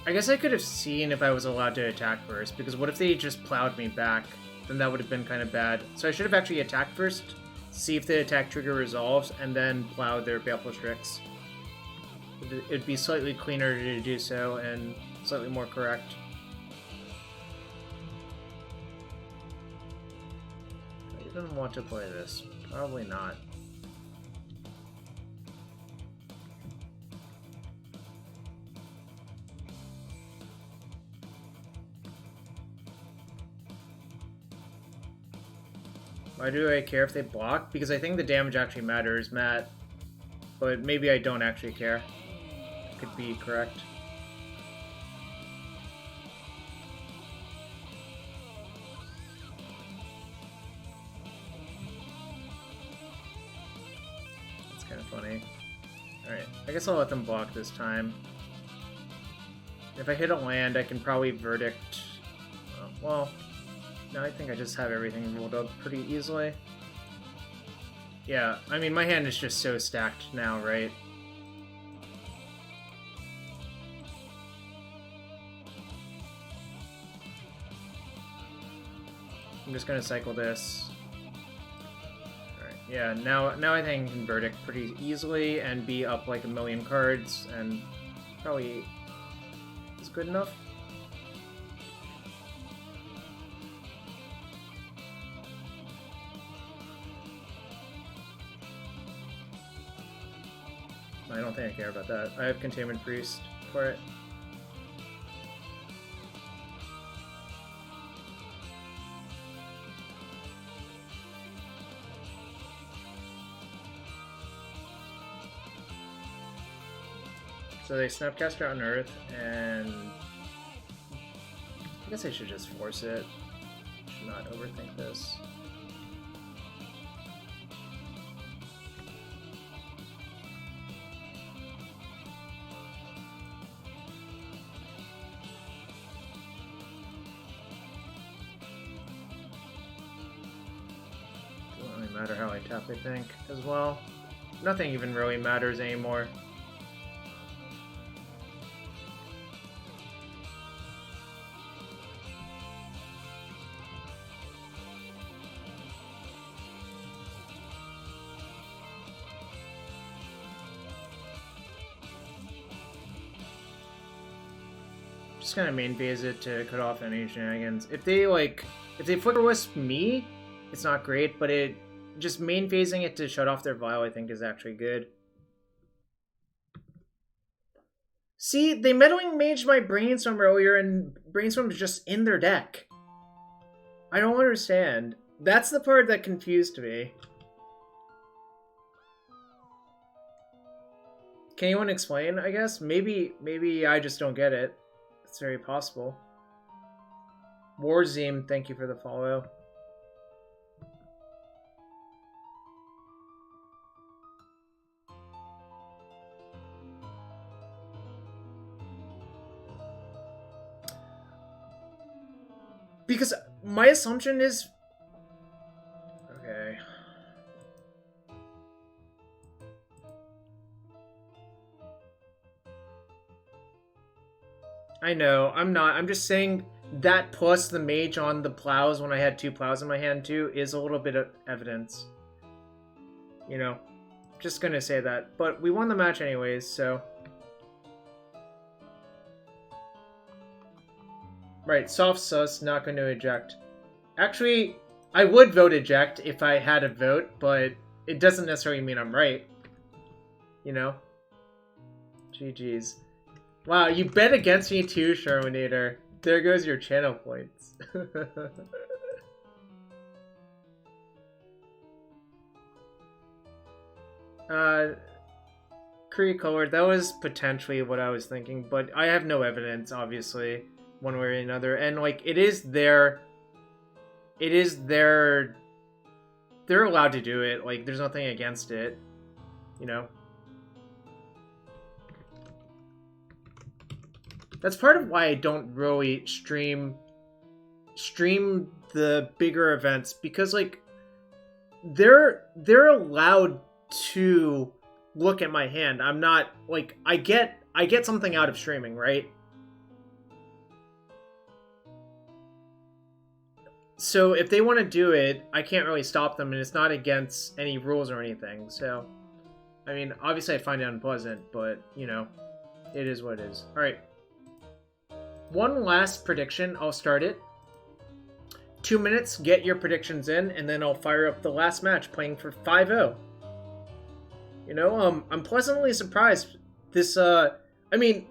A: I guess I could have seen if I was allowed to attack first, because what if they just plowed me back? Then that would have been kind of bad. So I should have actually attacked first, see if the attack trigger resolves, and then plow their Baleful Strix. It'd be slightly cleaner to do so, and slightly more correct. I even want to play this. Probably not. Why do I care if they block? Because I think the damage actually matters, Matt. But maybe I don't actually care. Could be correct. That's kind of funny. Alright, I guess I'll let them block this time. If I hit a land, I can probably Verdict... well... No, I think I just have everything rolled up pretty easily. Yeah, I mean, my hand is just so stacked now, right? I'm just gonna cycle this. Alright, yeah, now I think I can Verdict pretty easily and be up like 1,000,000 cards, and probably is good enough. I don't think I care about that. I have Containment Priest for it. So they Snapcaster on Earth, and I guess I should just force it. Should not overthink this. Matter how I tap, I think, as well. Nothing even really matters anymore. Just gonna main phase it to cut off any shenanigans. If they Flicker Wisp me, it's not great, but just main phasing it to shut off their vial, I think, is actually good. See, they Meddling Mage my Brainstorm earlier, and Brainstorm is just in their deck. I don't understand. That's the part that confused me. Can anyone explain, I guess? Maybe I just don't get it. It's very possible. Warzim, thank you for the follow. Because my assumption is... Okay. I know, I'm not. I'm just saying that plus the mage on the plows when I had 2 plows in my hand too is a little bit of evidence. You know, just gonna say that. But we won the match anyways, so... Right, soft sus, not going to eject. Actually, I would vote eject if I had a vote, but it doesn't necessarily mean I'm right. You know? GG's. Wow, you bet against me too, Sherwinator. There goes your channel points. Kree Color, that was potentially what I was thinking, but I have no evidence, obviously. One way or another, and like they're allowed to do it, like there's nothing against it, you know. That's part of why I don't really stream the bigger events, because like they're allowed to look at my hand. I'm not like I get something out of streaming, right? So if they want to do it, I can't really stop them, and it's not against any rules or anything. So, I mean, obviously I find it unpleasant, but, you know, it is what it is. Alright. One last prediction. I'll start it. 2 minutes, get your predictions in, and then I'll fire up the last match, playing for 5-0. You know, I'm pleasantly surprised. This, I mean...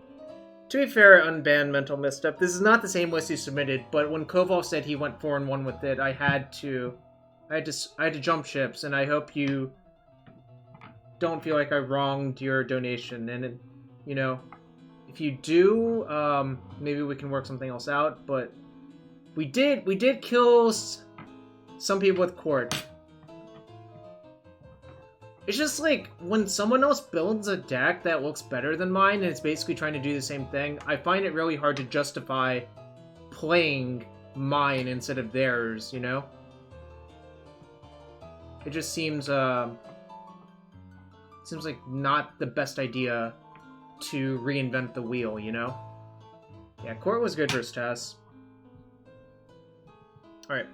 A: To be fair, unbanned mental misstep. This is not the same list you submitted, but when Koval said he went 4-1 with it, I had to jump ships, and I hope you don't feel like I wronged your donation. And you know, if you do, maybe we can work something else out. But we did kill some people with Court. It's just like, when someone else builds a deck that looks better than mine, and it's basically trying to do the same thing, I find it really hard to justify playing mine instead of theirs, you know? It just seems like not the best idea to reinvent the wheel, you know? Yeah, Court was good versus Tess. Alright.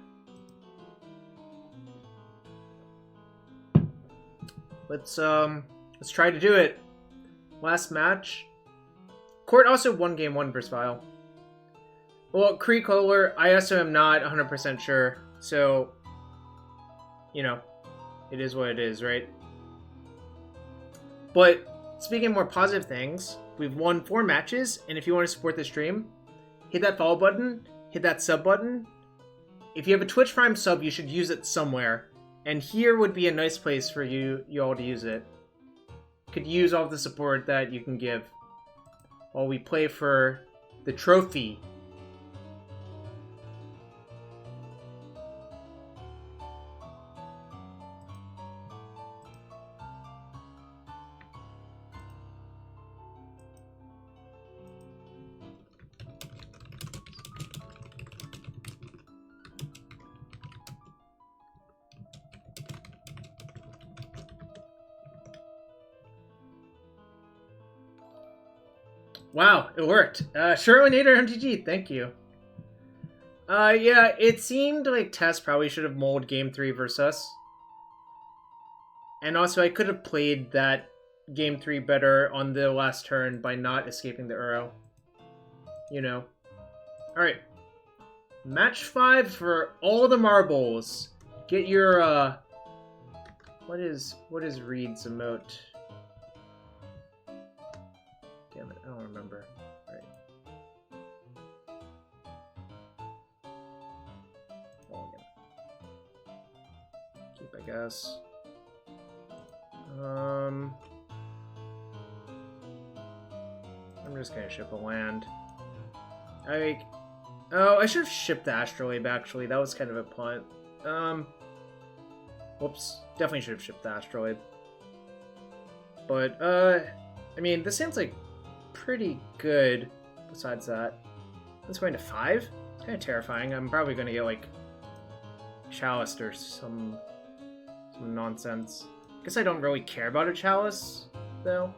A: Let's try to do it. Last match. Court also won game 1 versus Vile. Well, Kree Kohler, I also am not 100% sure. So, you know, it is what it is, right? But speaking of more positive things, we've won 4 matches, and if you want to support the stream, hit that follow button, hit that sub button. If you have a Twitch Prime sub, you should use it somewhere. And here would be a nice place for you all to use it. Could use all the support that you can give while we play for the trophy. Wow, it worked. Sherwinator MTG, thank you. Yeah, it seemed like Tess probably should have mulled game 3 versus us. And also, I could have played that game 3 better on the last turn by not escaping the Uro. You know. Alright. Match 5 for all the marbles. Get your, what is Reed's emote? Damn it, I don't remember. Right. Mulligan. Keep, I guess. I'm just gonna ship a land. Oh, I should have shipped the Astrolabe, actually. That was kind of a punt. Whoops. Definitely should have shipped the Astrolabe. But, I mean, this hand's, like, pretty good besides that. It's going to 5? It's kind of terrifying. I'm probably going to get, like, Chaliced or some nonsense. I guess I don't really care about a Chalice, though.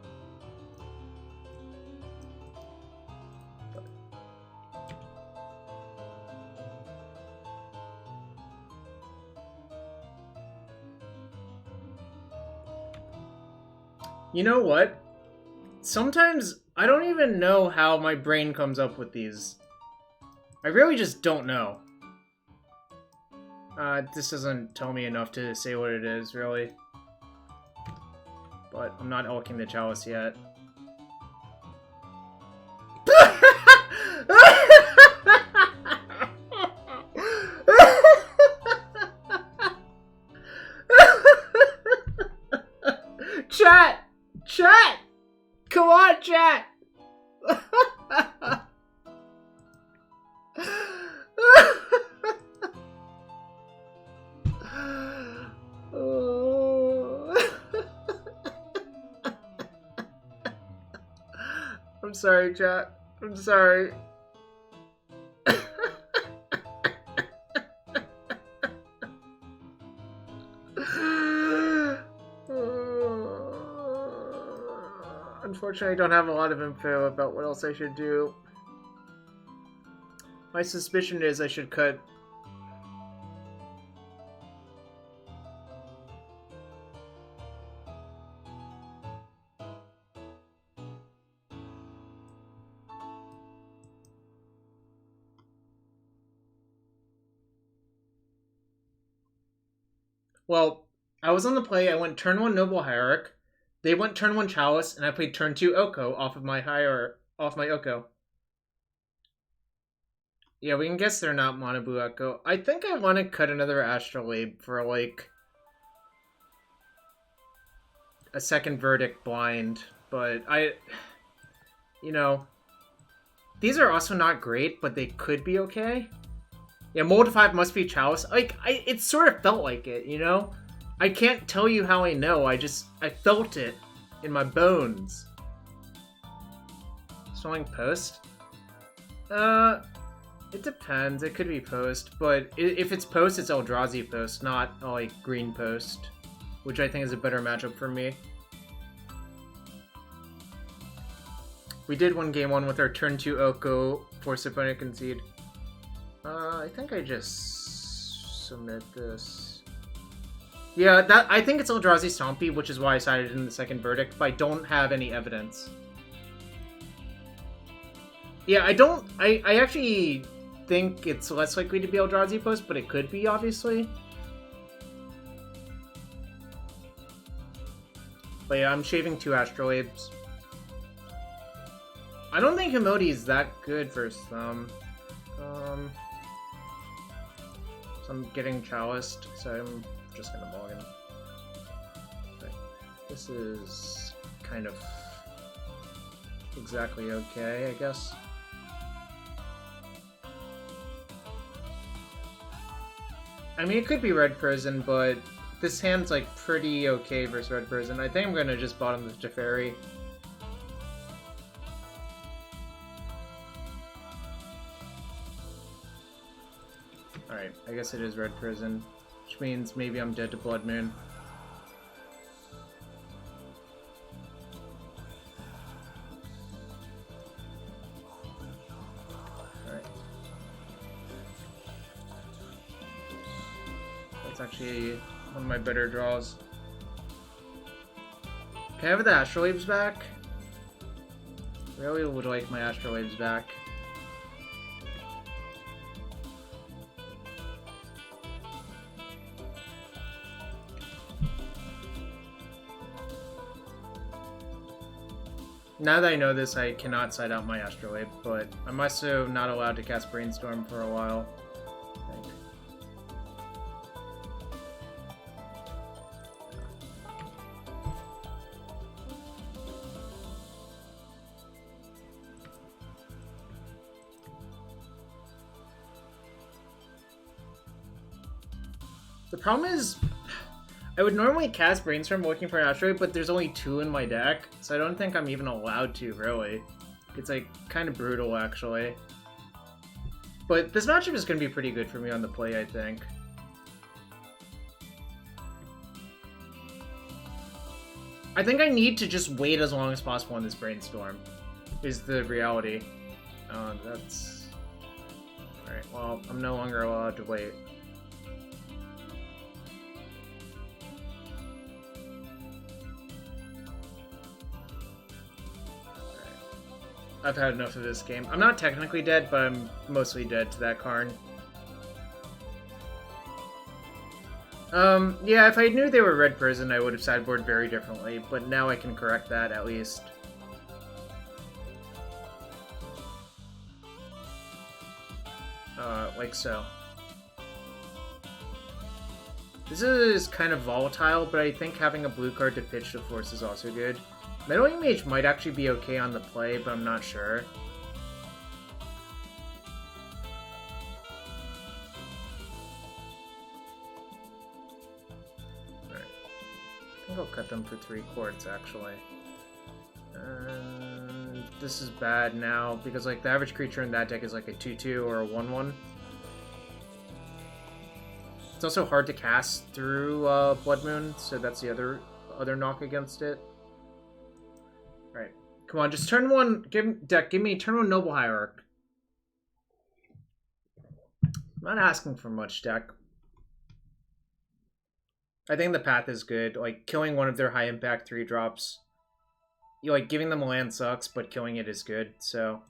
A: You know what? Sometimes I don't even know how my brain comes up with these. I really just don't know. This doesn't tell me enough to say what it is, really. But I'm not elking the Chalice yet. Chat! Chat! Come on, chat! I'm sorry, chat. I'm sorry. Unfortunately, I don't have a lot of info about what else I should do. My suspicion is I should cut... Well, I was on the play, I went turn 1 Noble Hierarch. They went turn 1 Chalice, and I played turn 2 Oko off my Oko. Yeah, we can guess they're not Mono Blue Echo. I think I want to cut another Astrolabe for, like, a second Verdict blind, but you know, these are also not great, but they could be okay. Yeah, Mold 5 must be Chalice. Like, it sort of felt like it, you know? I can't tell you how I know, I felt it in my bones. Snowing Post? It depends, it could be Post, but if it's Post, it's Eldrazi Post, not, like, Green Post, which I think is a better matchup for me. We did win game 1 with our turn 2 Oko, force opponent concede. I think I just submit this. Yeah, I think it's Eldrazi Stompy, which is why I sided in the second Verdict, but I don't have any evidence. Yeah, I actually think it's less likely to be Eldrazi Post, but it could be, obviously. But yeah, I'm shaving 2 Astrolabes. I don't think Himodi is that good versus them. So I'm getting Chaliced, so I'm just gonna ball him. Okay. This is kind of exactly okay, I guess. I mean, it could be Red Prison, but this hand's like pretty okay versus Red Prison. I think I'm gonna just bottom the Teferi. Alright, I guess it is Red Prison, which means maybe I'm dead to Blood Moon. Alright. That's actually one of my better draws. Can I have the Astrolabes back? Really would like my Astrolabes back. Now that I know this, I cannot side out my Astrolabe, but I'm also not allowed to cast Brainstorm for a while. The problem is, I would normally cast Brainstorm looking for an Astrolabe, but there's only 2 in my deck, so I don't think I'm even allowed to, really. It's, like, kind of brutal, actually. But this matchup is going to be pretty good for me on the play, I think. I think I need to just wait as long as possible on this Brainstorm, is the reality. That's... Alright, well, I'm no longer allowed to wait. I've had enough of this game. I'm not technically dead, but I'm mostly dead to that Karn. Yeah, if I knew they were Red Prison, I would have sideboarded very differently, but now I can correct that, at least. Like so. This is kind of volatile, but I think having a blue card to pitch to Force is also good. Meddling Mage might actually be okay on the play, but I'm not sure. Alright. I think I'll cut them for 3 quartz, actually. And this is bad now, because like the average creature in that deck is like a 2-2 or a 1-1. It's also hard to cast through Blood Moon, so that's the other knock against it. Alright. Come on, just turn 1. Give me turn 1 Noble Hierarch. I'm not asking for much, deck. I think the path is good. Like, killing one of their high impact 3-drops. Like, giving them a land sucks, but killing it is good, so.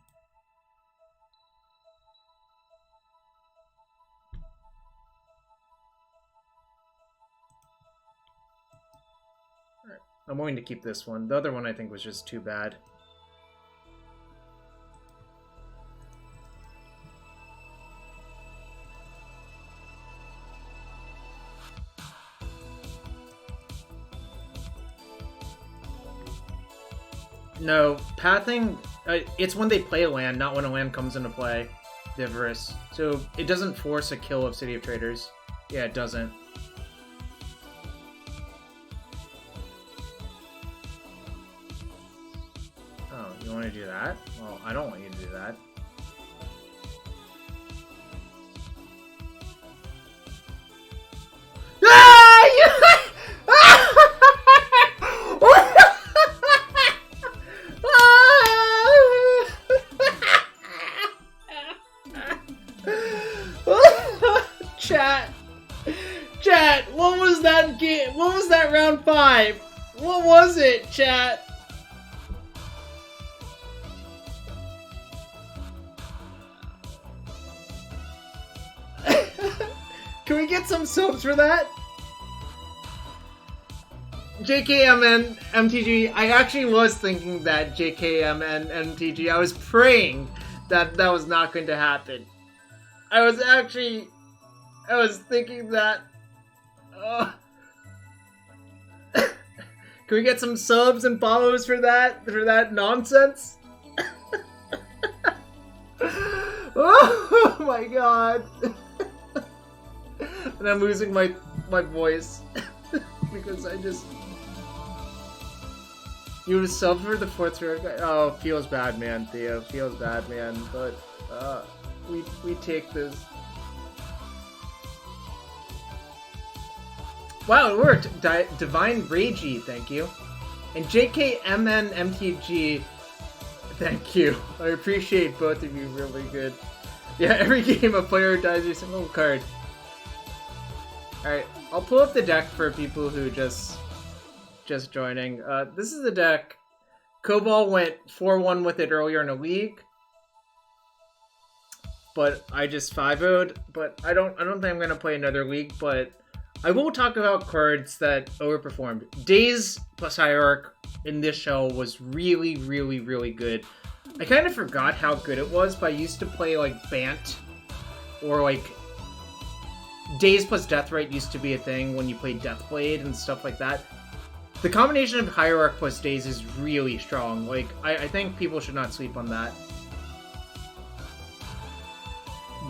A: Alright. I'm willing to keep this one. The other one I think was just too bad. No, pathing, it's when they play a land, not when a land comes into play. Diverse. So it doesn't force a kill of City of Traders. Yeah, it doesn't. Oh, you want to do that? Well, I don't want you to do that. Chat, what was that game? What was that round 5? What was it, chat? Can we get some subs for that? JKMN MTG. I actually was thinking that JKMN MTG. I was praying that that was not going to happen. I was thinking that. Can we get some subs and follows for that nonsense? Oh my god. And I'm losing my voice because I just. You would sub for the 4th round. Oh, feels bad, man, Theo. Feels bad, man. But we take this. Wow, it worked. Divine Ragey, thank you. And JKMNMTG, thank you. I appreciate both of you really good. Yeah, every game a player dies a single card. Alright, I'll pull up the deck for people who just joining. This is the deck. Cobalt went 4-1 with it earlier in a league. But I just 5-0'd. But I don't think I'm gonna play another league, but I will talk about cards that overperformed. Daze plus Hierarch in this show was really, really, really good. I kind of forgot how good it was, but I used to play like Bant or like Daze plus Deathrite used to be a thing when you played Deathblade and stuff like that. The combination of Hierarch plus Daze is really strong. Like, I think people should not sleep on that.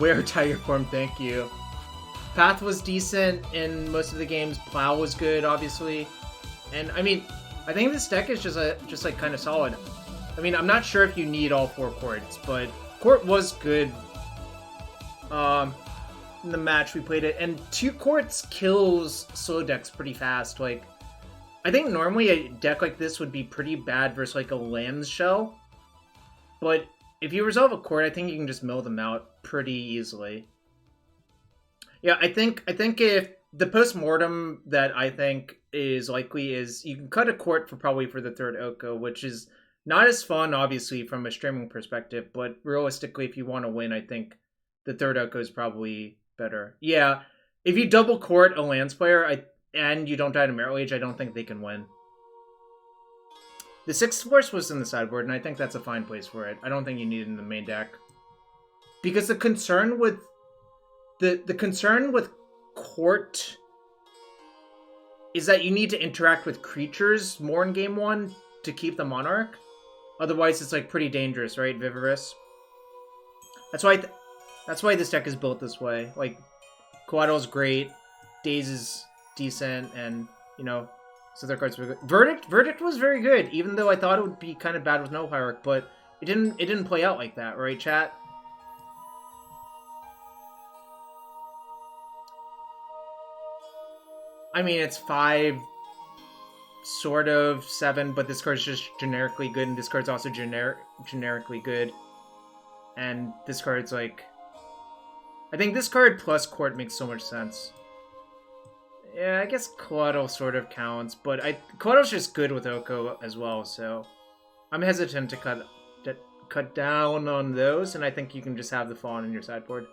A: Wear Tiger Form, thank you. Path was decent in most of the games. Plow was good, obviously. And, I mean, I think this deck is just like, kind of solid. I mean, I'm not sure if you need all 4 courts, but court was good in the match we played it. And 2 courts kills slow decks pretty fast. Like, I think normally a deck like this would be pretty bad versus, like, a Lamb's Shell. But if you resolve a court, I think you can just mill them out pretty easily. Yeah, I think if the post-mortem that I think is likely is you can cut a court for probably for the 3rd Oko, which is not as fun, obviously, from a streaming perspective, but realistically, if you want to win, I think the 3rd Oko is probably better. Yeah, if you double court a Lance player and you don't die to Merit Mage, I don't think they can win. The 6th Force was in the sideboard, and I think that's a fine place for it. I don't think you need it in the main deck. Because the concern with the concern with court is that you need to interact with creatures more in game 1 to keep the Monarch. Otherwise, it's like pretty dangerous, right? Vivarous. That's why this deck is built this way. Like, Coatl's great, Daze is decent, and you know, so their cards were good. Verdict was very good, even though I thought it would be kind of bad with Noble Hierarch, but it didn't play out like that, right, chat? I mean, it's 5, sort of 7, but this card's just generically good, and this card's also generically good. And this card's like, I think this card plus court makes so much sense. Yeah, I guess Coatl sort of counts, but Coatl's just good with Oko as well, so I'm hesitant to cut down on those, and I think you can just have the Fawn in your sideboard.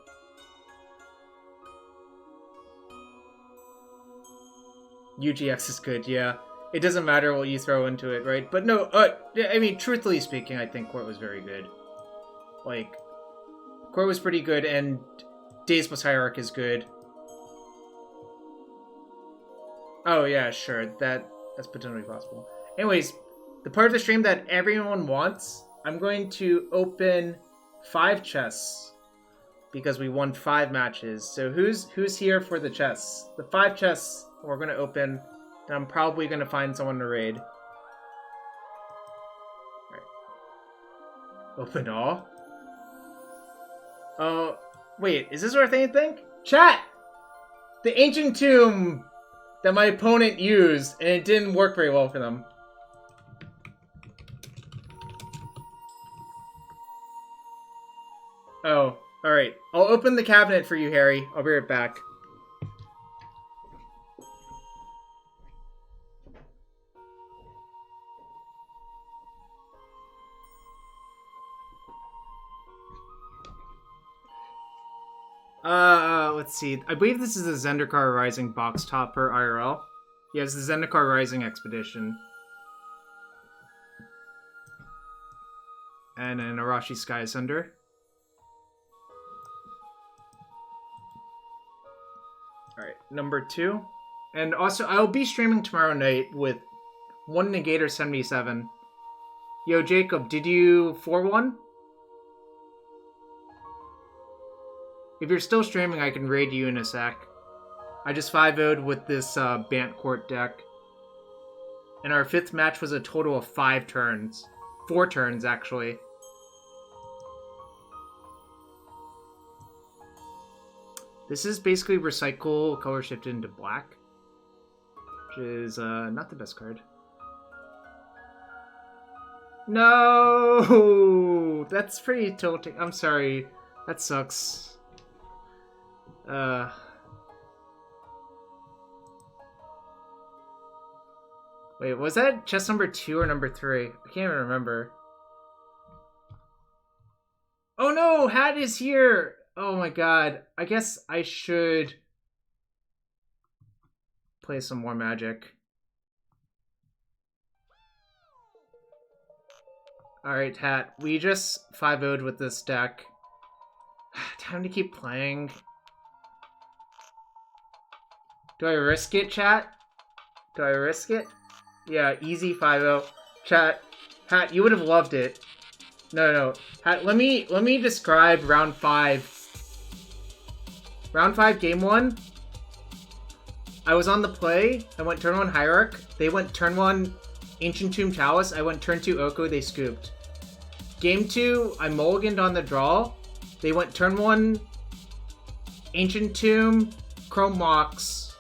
A: UGX is good, yeah. It doesn't matter what you throw into it, right? But no, I mean, truthfully speaking, I think Court was very good. Like, Court was pretty good, and Daze plus Hierarch is good. Oh, yeah, sure. That's potentially possible. Anyways, the part of the stream that everyone wants, I'm going to open 5 chests because we won 5 matches. So who's here for the chests? The 5 chests we're going to open, and I'm probably going to find someone to raid. Alright. Open all? Oh, wait, is this worth anything? Chat! The Ancient Tomb that my opponent used, and it didn't work very well for them. Oh, alright. I'll open the cabinet for you, Harry. I'll be right back. Let's see. I believe this is the Zendikar Rising box topper IRL. Yes, the Zendikar Rising Expedition. And an Arashi Sky Sunder. Alright, number 2. And also, I'll be streaming tomorrow night with 1 Negator 77. Yo, Jacob, did you 4-1? If you're still streaming, I can raid you in a sec. I just 5-0'd with this Bant Court deck. And our 5th match was a total of 5 turns. 4 turns, actually. This is basically recycle color shift into black. Which is not the best card. No! That's pretty tilting. I'm sorry. That sucks. Wait, was that chest number 2 or number 3? I can't even remember. Oh no, Hat is here! Oh my god. I guess I should play some more Magic. Alright, Hat. We just 5-0'd with this deck. Time to keep playing. Do I risk it, chat? Do I risk it? Yeah, easy 5-0. Chat, Hat, you would have loved it. No. Hat, let me describe round 5. Round 5, game 1. I was on the play. I went turn 1 Hierarch. They went turn 1 Ancient Tomb Chalice. I went turn 2 Oko. They scooped. Game 2, I mulliganed on the draw. They went turn 1 Ancient Tomb, Chrome Mox,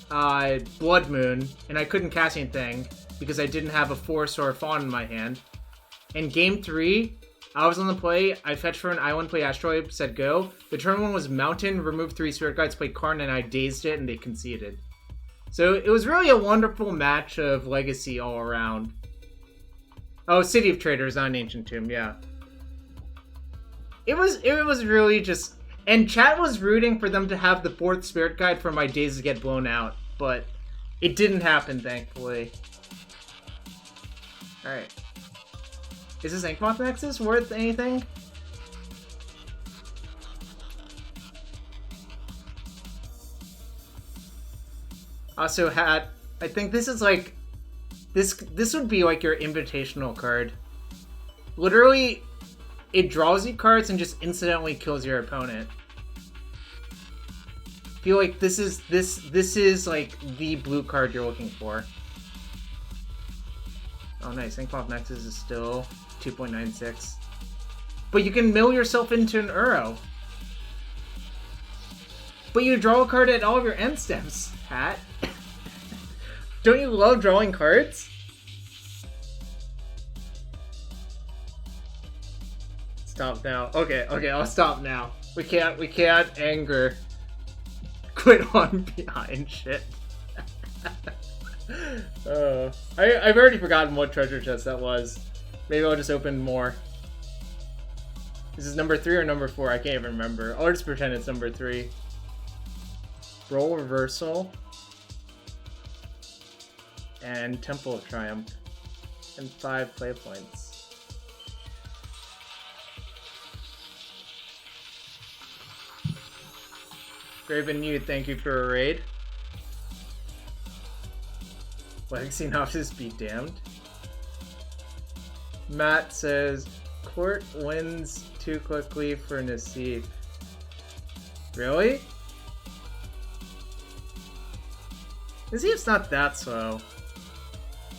A: Blood Moon, and I couldn't cast anything because I didn't have a Force or a Fawn in my hand. In game 3, I was on the play. I fetched for an island, play Astrolabe, said go. The turn 1 was Mountain, removed 3 Spirit Guides, played Karn, and I dazed it, and they conceded. So it was really a wonderful match of Legacy all around. Oh, City of Traders on Ancient Tomb, yeah. It was really just... And chat was rooting for them to have the 4th Spirit Guide for my Daze to get blown out, but it didn't happen, thankfully. Alright. Is this Inkmoth Nexus worth anything? Also, Hat, I think this is like... This would be like your invitational card. Literally, it draws you cards and just incidentally kills your opponent. I feel like this is like the blue card you're looking for. Oh nice, Inkmoth Nexus is still 2.96. But you can mill yourself into an Uro. But you draw a card at all of your end steps, Hat. Don't you love drawing cards? Stop now. Okay, I'll stop now. We can't anger. Quit on behind shit. I've already forgotten what treasure chest that was. Maybe I'll just open more. Is this number 3 or number 4? I can't even remember. I'll just pretend it's number 3. Roll Reversal. And Temple of Triumph. And 5 play points. Raven Nude, thank you for a raid. Legacy Novices be damned. Matt says, Court wins too quickly for Nassif. Really? Nassif's not that slow.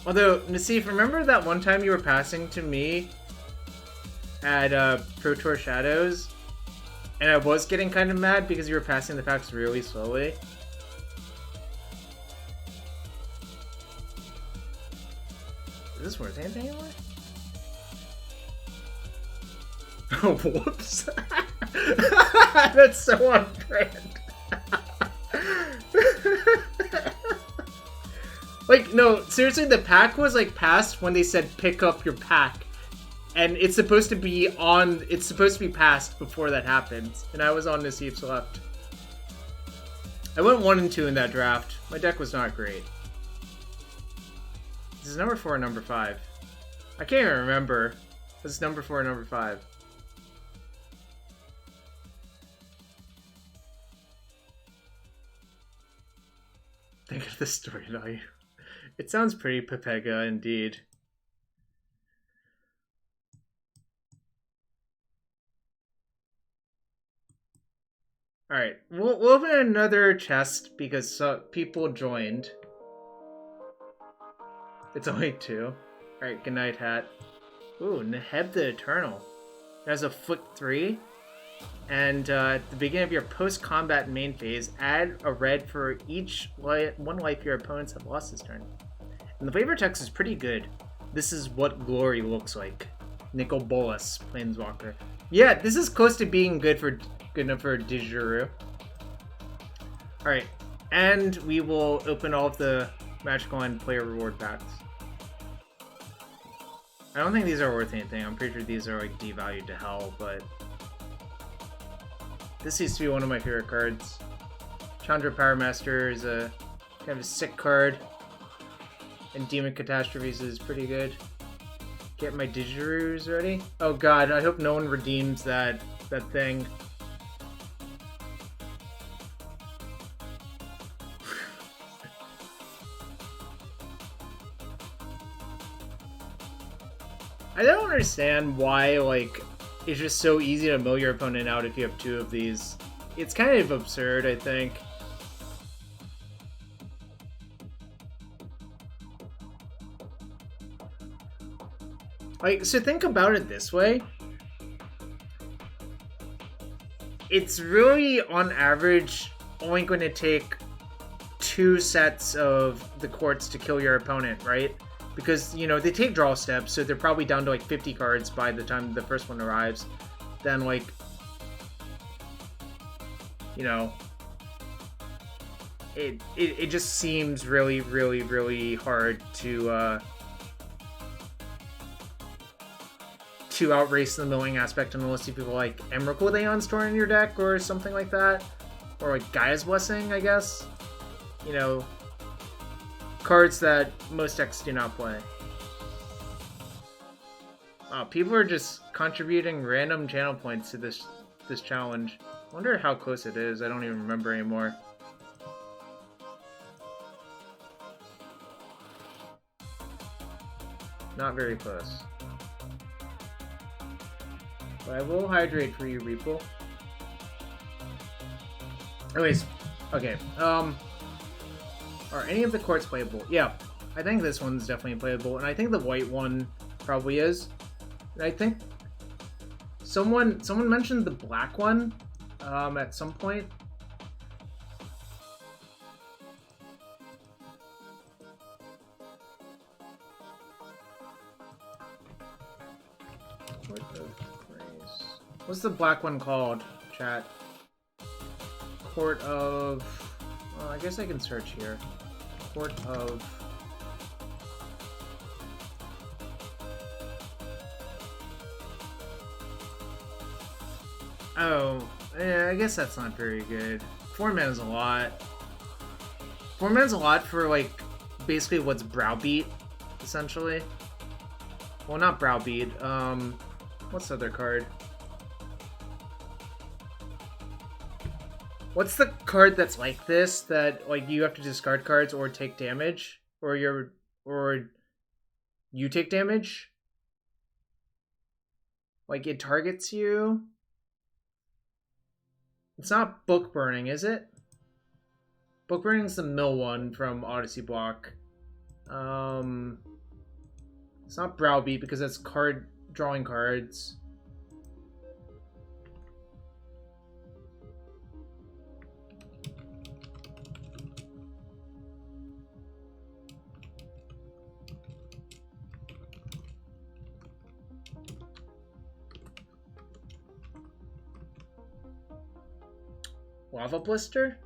A: Although, Nassif, remember that one time you were passing to me at Pro Tour Shadows? And I was getting kind of mad because you were passing the packs really slowly? Is this worth anything anymore? Oh, whoops. That's so on brand. Like, no, seriously, the pack was, like, passed when they said pick up your pack. And it's supposed to be on... It's supposed to be passed before that happens. And I was on Nassif's left. I went 1 and 2 in that draft. My deck was not great. This is number 4 or number 5? I can't even remember. This is number 4 or number 5? Think of the story value. It sounds pretty Pepega indeed. Alright, we'll open another chest because people joined. It's only 2. Alright, good night, Hat. Ooh, Neheb the Eternal. It has a foot 3. And at the beginning of your post-combat main phase, add a red for each one life your opponents have lost this turn. And the flavor text is pretty good. This is what glory looks like. Nicol Bolas, Planeswalker. Yeah, this is close to being good enough for Dijuru. Alright, and we will open all of the Magic Line player reward packs. I don't think these are worth anything. I'm pretty sure these are like devalued to hell, but this used to be one of my favorite cards. Chandra Powermaster is a kind of a sick card. And Demon Catastrophes is pretty good. Get my Digiroos ready. Oh god, I hope no one redeems that thing. I don't understand why, like, it's just so easy to mill your opponent out if you have 2 of these. It's kind of absurd, I think. Like, so think about it this way. It's really, on average, only going to take 2 sets of the courts to kill your opponent, right? Because, you know, they take draw steps, so they're probably down to like 50 cards by the time the first one arrives. Then, like, you know, it just seems really, really, really hard to outrace the milling aspect, unless you people like Emrakul Aeon Store in your deck or something like that, or like Gaia's Blessing, I guess. You know, cards that most decks do not play. People are just contributing random channel points to this challenge. I wonder how close it is. I don't even remember anymore. Not very close. But I will hydrate for you, Reaple. Anyways, okay. Are any of the courts playable? Yeah, I think this one's definitely playable, and I think the white one probably is. And I think someone mentioned the black one at some point. What's the black one called, chat? Court of... Well, I guess I can search here. Court of... Oh, yeah, I guess that's not very good. 4 mana's a lot. 4 mana's a lot for, like, basically what's Browbeat, essentially. Well, not Browbeat. What's the other card? What's the card that's like this, that, like, you have to discard cards or take damage? Or you take damage? Like, it targets you? It's not Book Burning, is it? Book Burning's the mill one from Odyssey Block. It's not Browbeat because that's drawing cards. Lava Blister?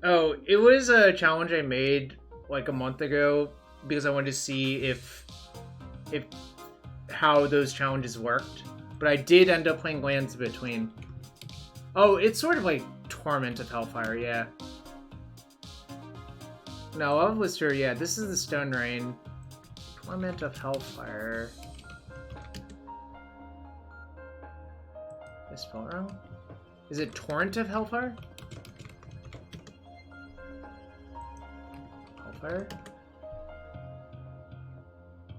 A: Oh, it was a challenge I made like a month ago because I wanted to see if how those challenges worked. But I did end up playing lands between. Oh, it's sort of like Torment of Hellfire, yeah. No, Lava Blister, yeah, this is the Stone Rain. Torment of Hellfire. Spell wrong? Is it Torrent of Hellfire? Hellfire?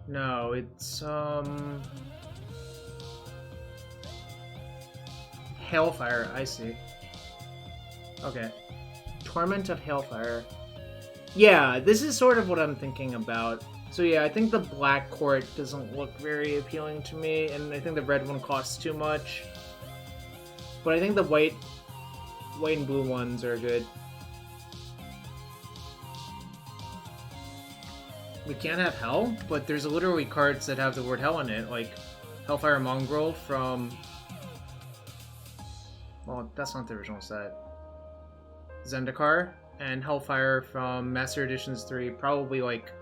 A: No, it's Hailfire, I see. Okay. Torment of Hailfire. Yeah, this is sort of what I'm thinking about. So yeah, I think the black court doesn't look very appealing to me, and I think the red one costs too much. But I think the white and blue ones are good. We can't have Hell, but there's literally cards that have the word Hell in it, like Hellfire Mongrel from... Well, that's not the original set. Zendikar, and Hellfire from Master Editions 3, probably like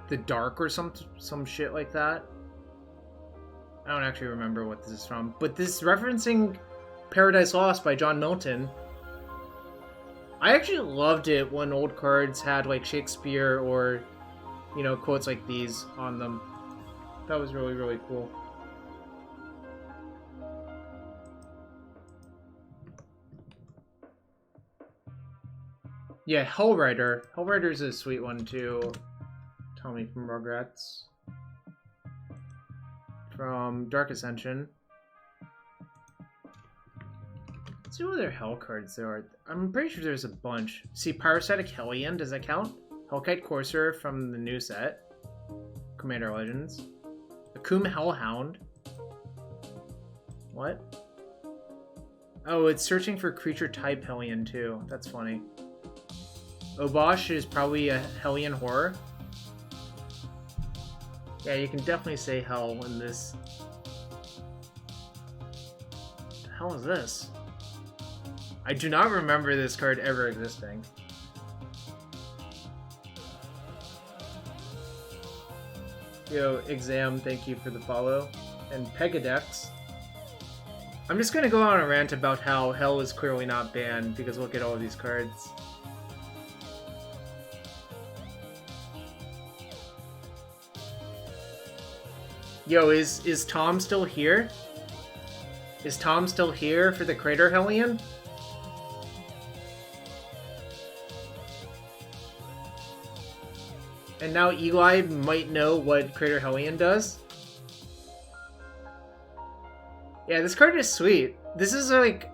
A: the Dark or some shit like that. I don't actually remember what this is from, but this is referencing Paradise Lost by John Milton. I actually loved it when old cards had like Shakespeare or, you know, quotes like these on them. That was really, really cool. Yeah, Hellrider. Hellrider's a sweet one too. Tommy from Rugrats. From Dark Ascension. Let's see what other Hell cards there are. I'm pretty sure there's a bunch. See, Pyrostatic Hellion, does that count? Hellkite Courser from the new set. Commander Legends. Arcum Hellhound. What? Oh, it's searching for creature type Hellion too. That's funny. Obosh is probably a Hellion Horror. Yeah, you can definitely say hell in this. What the hell is this? I do not remember this card ever existing. Yo, Exam, thank you for the follow. And Pegadex. I'm just gonna go on a rant about how hell is clearly not banned because look at all of these cards. Yo, is Tom still here? Is Tom still here for the Crater Hellion? And now Eli might know what Crater Hellion does? Yeah, this card is sweet. This is like...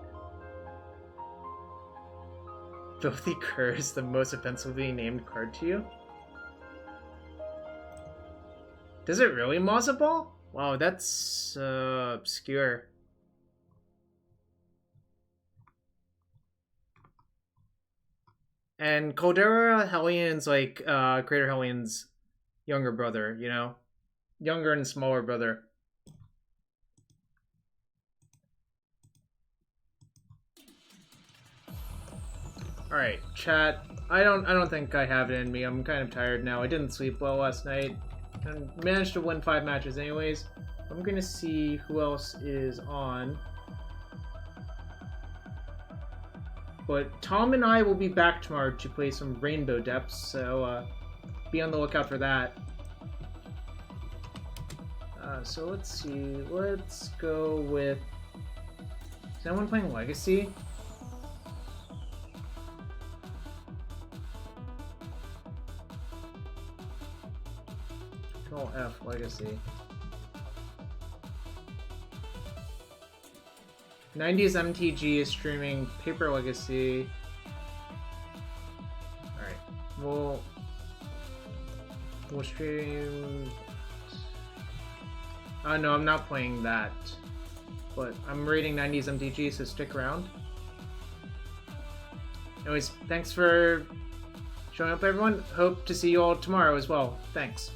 A: Filthy Curse, the most offensively named card to you? Does it really Maza Ball? Wow, that's obscure. And Caldera Hellion's like Crater Hellion's younger brother, you know? Younger and smaller brother. Alright, chat. I don't think I have it in me. I'm kind of tired now. I didn't sleep well last night. And managed to win 5 matches anyways. I'm gonna see who else is on. But Tom and I will be back tomorrow to play some Rainbow Depths, so be on the lookout for that. So let's see. Let's go with... Is anyone playing Legacy? Control F, Legacy. 90s MTG is streaming Paper Legacy. Alright, we'll stream... no, I'm not playing that. But I'm rating 90s MTG, so stick around. Anyways, thanks for showing up, everyone. Hope to see you all tomorrow as well. Thanks.